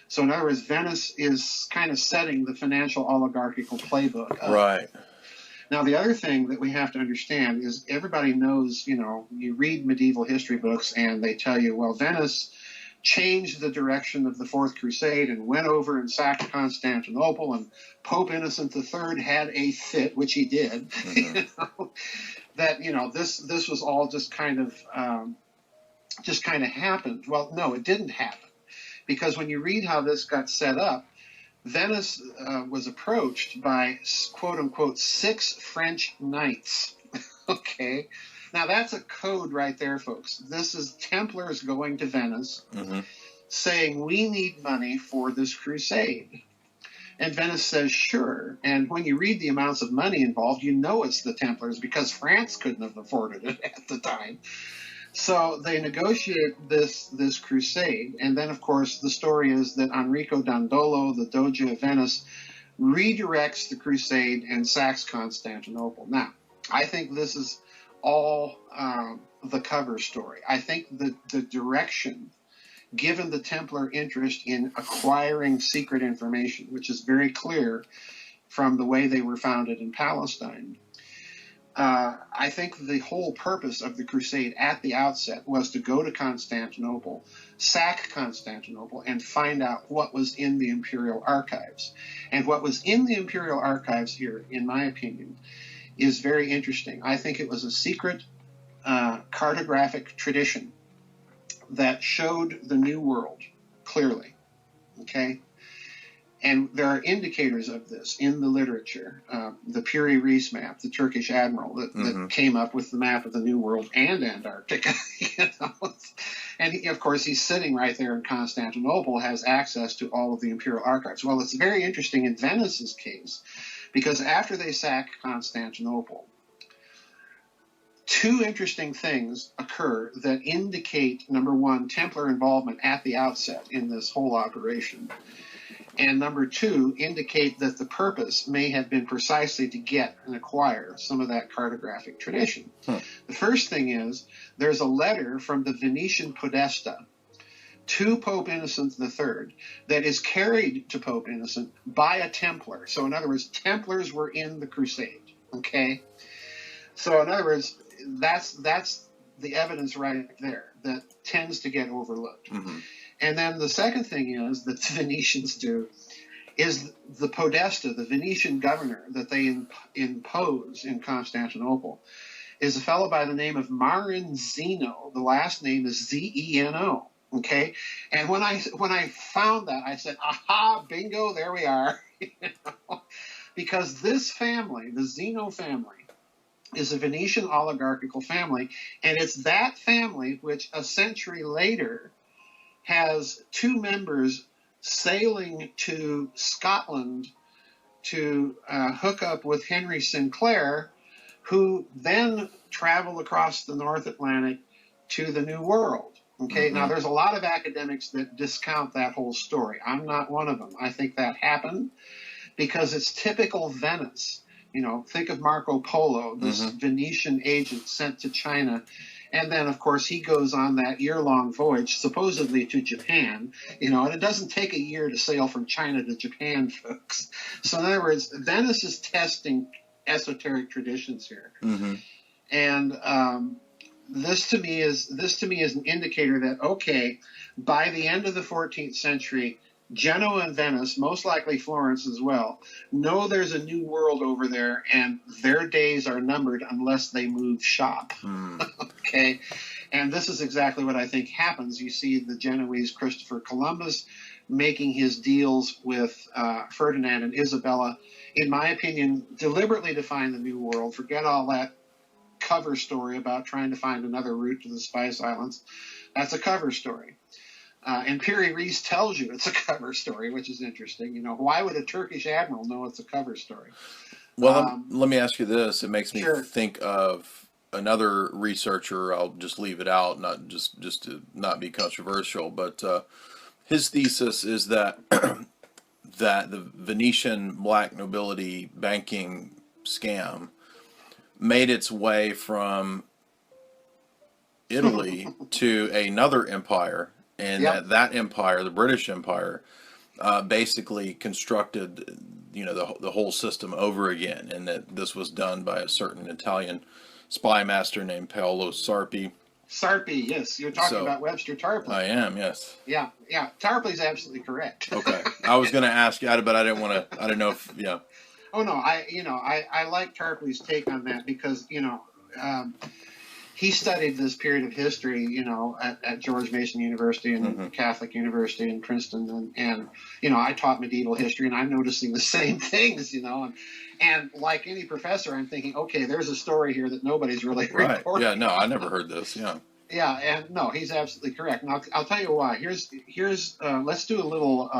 S2: So in other words, Venice is kind of setting the financial oligarchical playbook up.
S1: Right.
S2: Now, the other thing that we have to understand is everybody knows, you read medieval history books and they tell you, well, Venice changed the direction of the Fourth Crusade and went over and sacked Constantinople, and Pope Innocent III had a fit, which he did. This was all just kind of happened. Well, no, it didn't happen, because when you read how this got set up, Venice was approached by, quote unquote, 6 French knights. Okay. Now, that's a code right there, folks. This is Templars going to Venice saying, we need money for this crusade. And Venice says, sure. And when you read the amounts of money involved, you know it's the Templars, because France couldn't have afforded it at the time. So they negotiate this crusade. And then, of course, the story is that Enrico Dandolo, the Doge of Venice, redirects the crusade and sacks Constantinople. Now, I think this is all the cover story. I think the direction, given the Templar interest in acquiring secret information, which is very clear from the way they were founded in Palestine, I think the whole purpose of the crusade at the outset was to go to Constantinople, sack Constantinople, and find out what was in the imperial archives. And what was in the imperial archives here, in my opinion, is very interesting. I think it was a secret cartographic tradition that showed the New World clearly, okay? And there are indicators of this in the literature. The Piri Reis map, the Turkish admiral that came up with the map of the New World and Antarctica. And of course, he's sitting right there in Constantinople, has access to all of the imperial archives. Well, it's very interesting in Venice's case, because after they sack Constantinople, 2 interesting things occur that indicate, number one, Templar involvement at the outset in this whole operation. And number 2, indicate that the purpose may have been precisely to get and acquire some of that cartographic tradition. The first thing is, there's a letter from the Venetian Podesta to Pope Innocent III that is carried to Pope Innocent by a Templar. So in other words, Templars were in the crusade, okay? So in other words, that's the evidence right there that tends to get overlooked. And then the second thing is that the Venetians do is the Podesta, the Venetian governor that they impose in Constantinople, is a fellow by the name of Marin Zeno. The last name is Zeno. Okay, and when I found that, I said, "Aha, bingo! There we are." Because this family, the Zeno family, is a Venetian oligarchical family, and it's that family which a century later has 2 members sailing to Scotland to hook up with Henry Sinclair, who then travel across the North Atlantic to the New World. Okay, now there's a lot of academics that discount that whole story. I'm not one of them. I think that happened because it's typical Venice. Think of Marco Polo, this Venetian agent sent to China. And then, of course, he goes on that year-long voyage, supposedly to Japan, and it doesn't take a year to sail from China to Japan, folks. So in other words, Venice is testing esoteric traditions here. And this to me is an indicator that, okay, by the end of the 14th century, Genoa and Venice, most likely Florence as well, know there's a new world over there, and their days are numbered unless they move shop. Okay, and this is exactly what I think happens. You see the Genoese Christopher Columbus making his deals with Ferdinand and Isabella, in my opinion, deliberately define the new world. Forget all that cover story about trying to find another route to the Spice Islands. That's a cover story. And Piri Reis tells you it's a cover story, which is interesting. You know, why would a Turkish admiral know it's a cover story?
S1: Well, let me ask you this. It makes me
S2: Sure.
S1: think of another researcher. I'll just leave it out, not just to not be controversial, but his thesis is that that the Venetian black nobility banking scam made its way from Italy to another empire, and
S2: Yep.
S1: that empire, the British Empire, basically constructed, you know, the whole system over again, and that this was done by a certain Italian spy master named Paolo Sarpi.
S2: Sarpi, yes. You're talking about Webster Tarpley.
S1: I am, yes.
S2: Yeah. Tarpley's absolutely correct.
S1: Okay. I was going to ask you, but I didn't want to, I don't know if, yeah.
S2: Oh, no, I like Tarpley's take on that because, he studied this period of history, at George Mason University and Catholic University in Princeton. And, I taught medieval history, and I'm noticing the same things, and like any professor, I'm thinking, okay, there's a story here that nobody's really reporting.
S1: Yeah, no, I never heard this, yeah.
S2: Yeah, and no, he's absolutely correct. And I'll tell you why. Here's let's do a little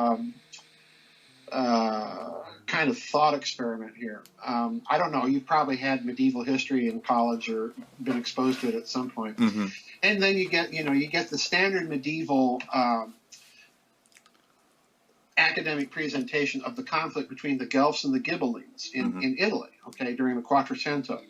S2: kind of thought experiment here. I don't know. You've probably had medieval history in college or been exposed to it at some point. And then you get the standard medieval academic presentation of the conflict between the Guelphs and the Ghibellines in Italy, okay, during the Quattrocento.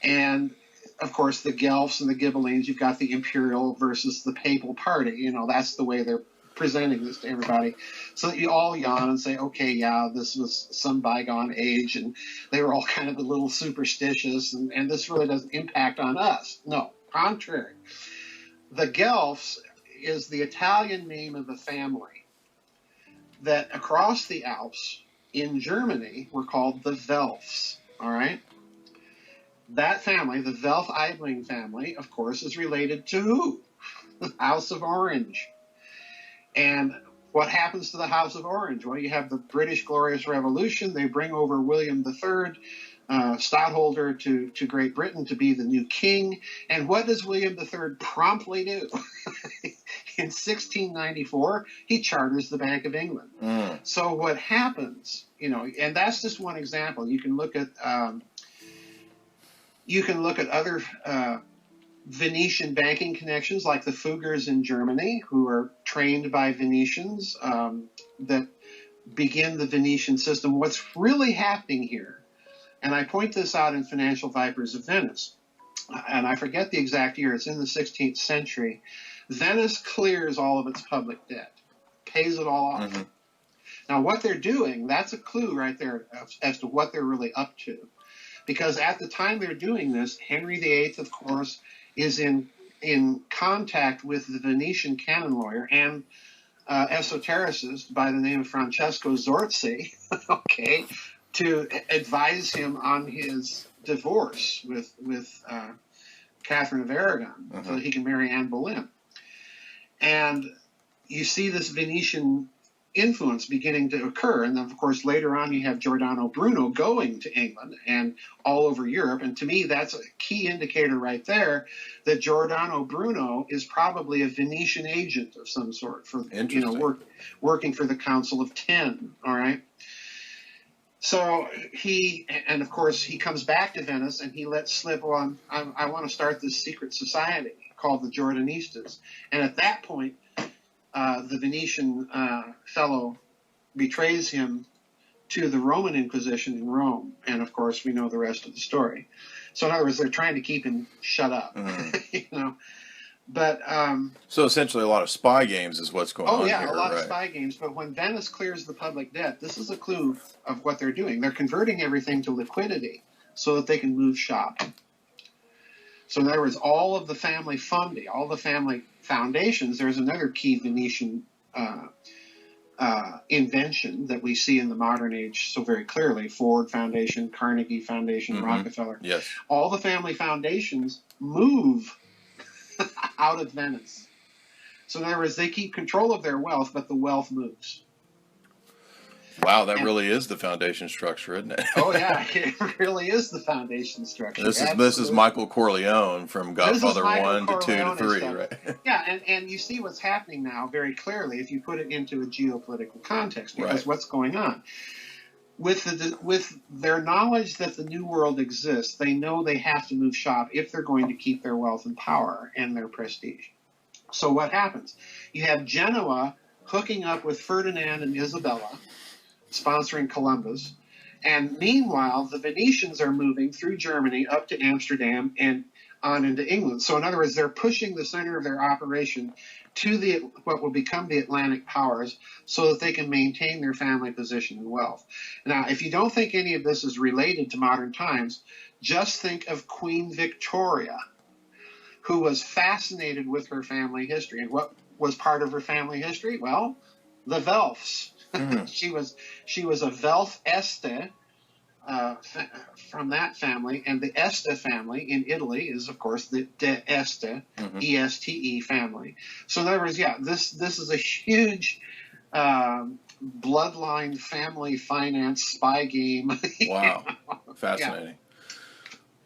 S2: And of course, the Guelphs and the Ghibellines, you've got the imperial versus the papal party. That's the way they're presenting this to everybody. So you all yawn and say, okay, yeah, this was some bygone age, and they were all kind of a little superstitious, and this really doesn't impact on us. No, contrary. The Guelphs is the Italian name of a family that across the Alps in Germany were called the Welfs, all right? That family, the Welf-Eibling family, of course, is related to who? The House of Orange. And what happens to the House of Orange? Well, you have the British Glorious Revolution. They bring over William III, stadtholder to Great Britain, to be the new king. And what does William III promptly do? In 1694, he charters the Bank of England. So what happens, and that's just one example. You can look at other Venetian banking connections, like the Fuggers in Germany, who are trained by Venetians that begin the Venetian system. What's really happening here, and I point this out in Financial Vipers of Venice, and I forget the exact year, it's in the 16th century, Venice clears all of its public debt, pays it all off. Now, what they're doing, that's a clue right there as to what they're really up to. Because at the time they're doing this, Henry VIII, of course, is in contact with the Venetian canon lawyer and esotericist by the name of Francesco Zorzi, okay, to advise him on his divorce with Catherine of Aragon so that he can marry Anne Boleyn. And you see this Venetian influence beginning to occur. And then, of course, later on you have Giordano Bruno going to England and all over Europe. And to me, that's a key indicator right there that Giordano Bruno is probably a Venetian agent of some sort for, working for the Council of Ten. All right. So and of course, he comes back to Venice and he lets slip on, I want to start this secret society called the Jordanistas. And at that point, the Venetian fellow betrays him to the Roman Inquisition in Rome. And of course, we know the rest of the story. So in other words, they're trying to keep him shut up, But
S1: so essentially, a lot of spy games is what's going on here.
S2: Oh yeah, a lot of spy games. But when Venice clears the public debt, this is a clue of what they're doing. They're converting everything to liquidity so that they can move shop. So in other words, all of the family fundi, all the family foundations, there's another key Venetian invention that we see in the modern age so very clearly: Ford Foundation, Carnegie Foundation, Rockefeller.
S1: Yes.
S2: All the family foundations move out of Venice. So in other words, they keep control of their wealth, but the wealth moves.
S1: Wow, that really is the foundation structure, isn't it?
S2: Oh yeah, it really is the foundation structure.
S1: This is Michael Corleone from Godfather 1 to 2 to 3, right?
S2: Yeah, and you see what's happening now very clearly if you put it into a geopolitical context, because what's going on with their knowledge that the New World exists, they know they have to move shop if they're going to keep their wealth and power and their prestige. So what happens? You have Genoa hooking up with Ferdinand and Isabella, sponsoring Columbus, and meanwhile the Venetians are moving through Germany up to Amsterdam and on into England. So in other words, they're pushing the center of their operation to what will become the Atlantic powers so that they can maintain their family position and wealth. Now, if you don't think any of this is related to modern times, just think of Queen Victoria, who was fascinated with her family history. And what was part of her family history? Well, the Welfs. She was a Welf Este from that family, and the Este family in Italy is, of course, the De Este, E-S-T-E family. So in other words, this is a huge bloodline family finance spy game.
S1: Wow, fascinating.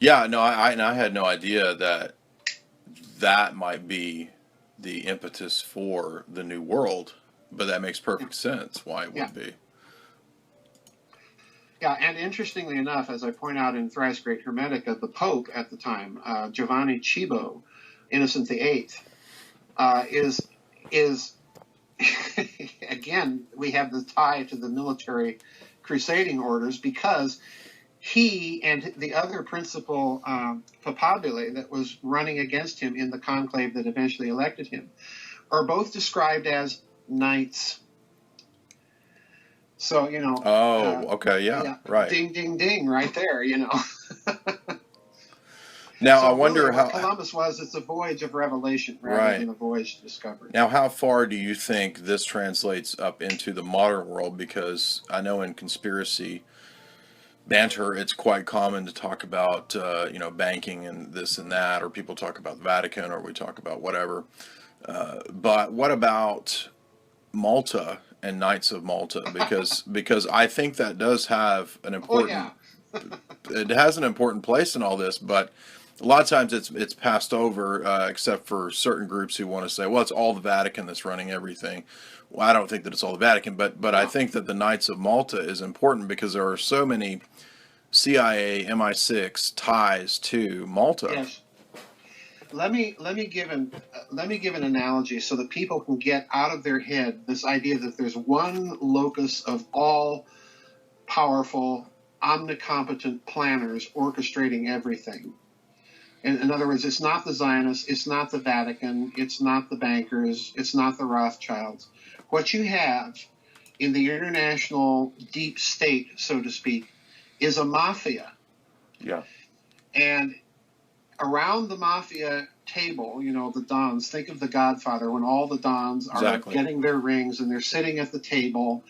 S1: Yeah, no, I had no idea that might be the impetus for the New World. But that makes perfect sense why it would be.
S2: Yeah, and interestingly enough, as I point out in Thrice Great Hermetica, the Pope at the time, Giovanni Cibo, Innocent VIII, is again, we have the tie to the military crusading orders, because he and the other principal papabile that was running against him in the conclave that eventually elected him are both described as knights. So,
S1: okay, right.
S2: Ding, ding, ding, right there,
S1: Now,
S2: so
S1: I wonder
S2: really
S1: how
S2: Columbus was. It's a voyage of revelation rather than a voyage to discovery.
S1: Now, how far do you think this translates up into the modern world? Because I know in conspiracy banter, it's quite common to talk about, banking and this and that, or people talk about the Vatican, or we talk about whatever. But what about Malta and Knights of Malta? Because I think that does have an important it has an important place in all this, but a lot of times it's passed over, except for certain groups who want to say, well, it's all the Vatican that's running everything. Well, I don't think that it's all the Vatican, but I think that the Knights of Malta is important because there are so many CIA, MI6 ties to Malta.
S2: Yes. Let me give an analogy so that people can get out of their head this idea that there's one locus of all powerful, omnicompetent planners orchestrating everything. In other words, it's not the Zionists, it's not the Vatican, it's not the bankers, it's not the Rothschilds. What you have in the international deep state, so to speak, is a mafia.
S1: Yeah.
S2: And around the mafia table, the Dons, think of The Godfather, when all the Dons are getting their rings and they're sitting at the table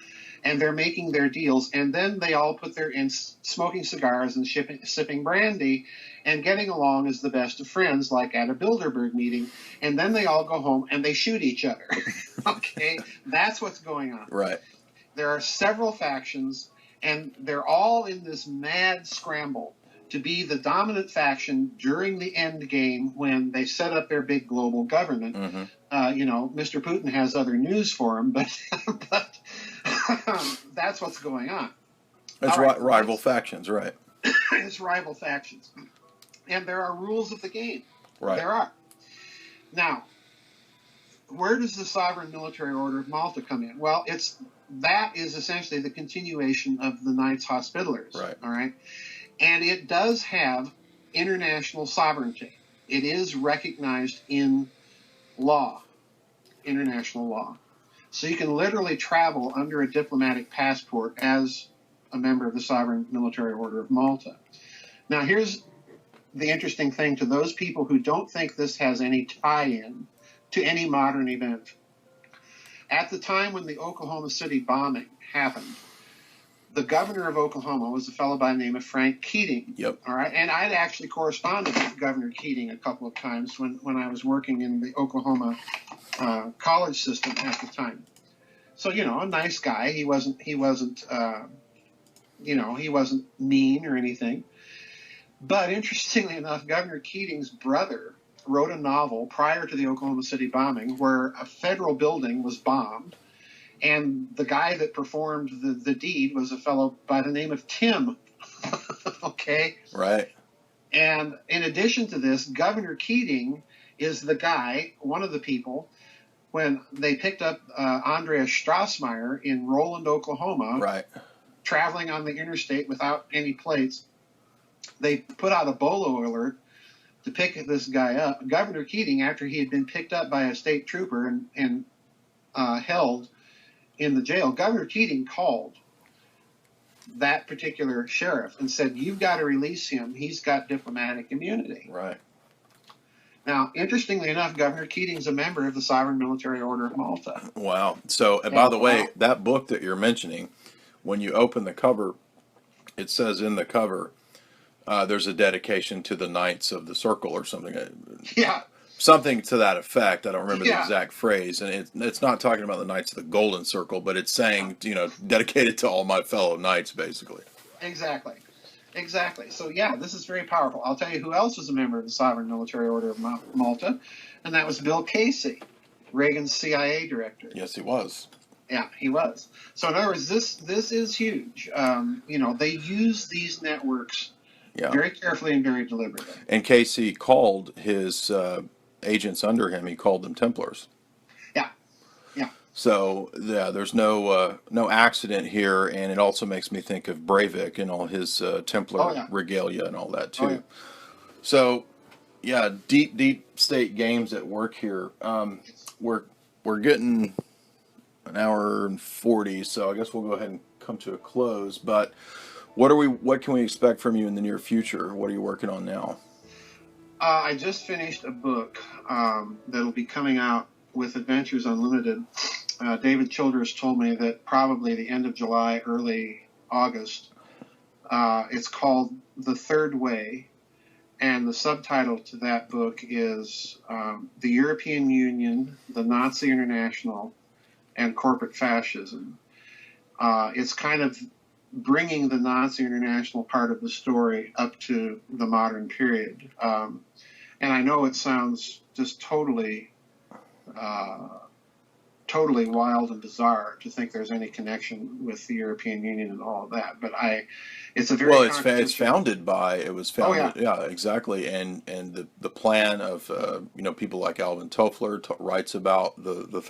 S2: and they're making their deals, and then they all put their in smoking cigars and sipping brandy and getting along as the best of friends, like at a Bilderberg meeting, and then they all go home and they shoot each other. Okay, that's what's going on.
S1: Right.
S2: There are several factions, and they're all in this mad scramble to be the dominant faction during the end game when they set up their big global government. Mr. Putin has other news for him, but that's what's going on.
S1: It's rival factions, right?
S2: It's rival factions. And there are rules of the game.
S1: Right.
S2: There are. Now, where does the Sovereign Military Order of Malta come in? Well, that is essentially the continuation of the Knights Hospitallers.
S1: Right.
S2: All right. And it does have international sovereignty. It is recognized in law, international law. So you can literally travel under a diplomatic passport as a member of the Sovereign Military Order of Malta. Now, here's the interesting thing to those people who don't think this has any tie-in to any modern event. At the time when the Oklahoma City bombing happened, the governor of Oklahoma was a fellow by the name of Frank Keating.
S1: Yep.
S2: All right. And I'd actually corresponded with Governor Keating a couple of times when I was working in the Oklahoma college system at the time. So, a nice guy. He wasn't mean or anything. But interestingly enough, Governor Keating's brother wrote a novel prior to the Oklahoma City bombing where a federal building was bombed. And the guy that performed the deed was a fellow by the name of Tim. Okay?
S1: Right.
S2: And in addition to this, Governor Keating is the guy, one of the people, when they picked up Andreas Strassmeyer in Roland, Oklahoma,
S1: right,
S2: traveling on the interstate without any plates, they put out a bolo alert to pick this guy up. Governor Keating, after he had been picked up by a state trooper and held in the jail, Governor Keating called that particular sheriff and said, "You've got to release him. He's got diplomatic immunity."
S1: Right.
S2: Now, interestingly enough, Governor Keating's a member of the Sovereign Military Order of Malta.
S1: Wow. So, by the way, that book that you're mentioning, when you open the cover, it says in the cover, there's a dedication to the Knights of the Circle or something.
S2: Yeah.
S1: Something to that effect. I don't remember the exact phrase. And it's not talking about the Knights of the Golden Circle, but it's saying, dedicated to all my fellow knights, basically.
S2: Exactly. So, this is very powerful. I'll tell you who else was a member of the Sovereign Military Order of Malta, and that was Bill Casey, Reagan's CIA director.
S1: Yes, he was.
S2: Yeah, he was. So, in other words, this is huge. They use these networks very carefully and very deliberately.
S1: And Casey called his agents under him, he called them Templars.
S2: Yeah.
S1: So there's no accident here, and it also makes me think of Breivik and all his Templar regalia and all that too.
S2: Oh, yeah.
S1: So deep state games at work here. We're getting an hour and 40, so I guess we'll go ahead and come to a close. But what can we expect from you in the near future? What are you working on now?
S2: I just finished a book that'll be coming out with Adventures Unlimited. David Childress told me that probably the end of July, early August. It's called The Third Way, and the subtitle to that book is The European Union, the Nazi International, and Corporate Fascism. It's kind of bringing the Nazi International part of the story up to the modern period. And I know it sounds just totally wild and bizarre to think there's any connection with the European Union and all of that, but it's a very
S1: it's founded by exactly, and the plan of people like Alvin Toffler writes about the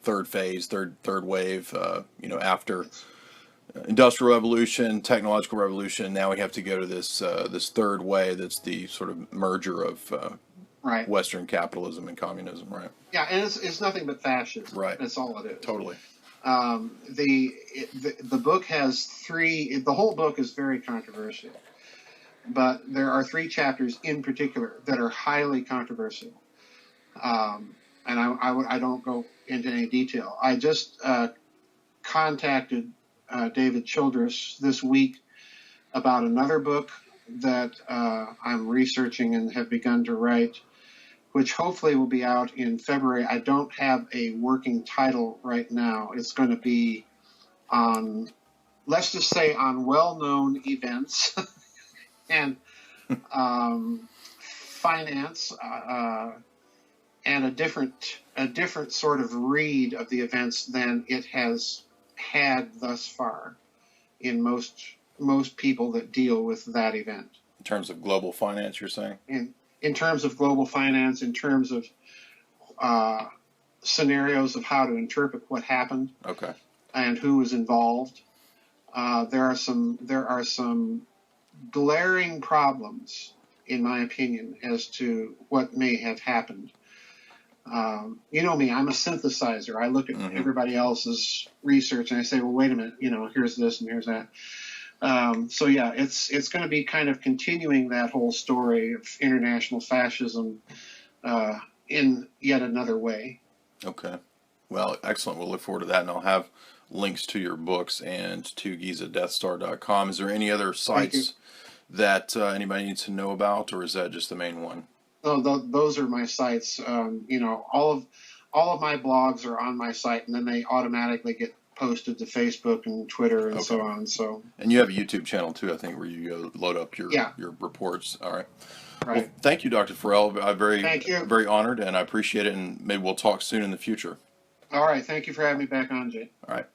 S1: third phase, third wave, after Industrial Revolution, Technological Revolution. Now we have to go to this third way that's the sort of merger of Western capitalism and communism, right?
S2: Yeah, and it's nothing but fascism.
S1: Right.
S2: That's all it is.
S1: Totally.
S2: The book has the whole book is very controversial, but there are 3 chapters in particular that are highly controversial. And I don't go into any detail. I just contacted David Childress this week about another book that I'm researching and have begun to write, which hopefully will be out in February. I don't have a working title right now. It's going to be on, let's just say, on well-known events and finance and a different sort of read of the events than it has had thus far in most people that deal with that event.
S1: In terms of global finance, you're saying?
S2: In terms of global finance, in terms of scenarios of how to interpret what happened, and who was involved, there are some glaring problems, in my opinion, as to what may have happened. You know me, I'm a synthesizer. I look at everybody else's research and I say, well, wait a minute, here's this and here's that. So yeah, it's going to be kind of continuing that whole story of international fascism in yet another way.
S1: Okay. Well, excellent. We'll look forward to that, and I'll have links to your books and to GizaDeathStar.com. Is there any other
S2: Thank you.
S1: sites that anybody needs to know about, or is that just the main one?
S2: Oh, those are my sites. You know, all of my blogs are on my site, and then they automatically get posted to Facebook and Twitter and so
S1: Okay.
S2: on. So
S1: And you have a YouTube channel too, I think, where you go load up your
S2: yeah,
S1: your reports. All right. Well,
S2: right.
S1: thank you, Dr. Farrell. I'm
S2: Thank you.
S1: very honored, and I appreciate it. And maybe we'll talk soon in the future.
S2: All right. Thank you for having me back on, Jay.
S1: All right.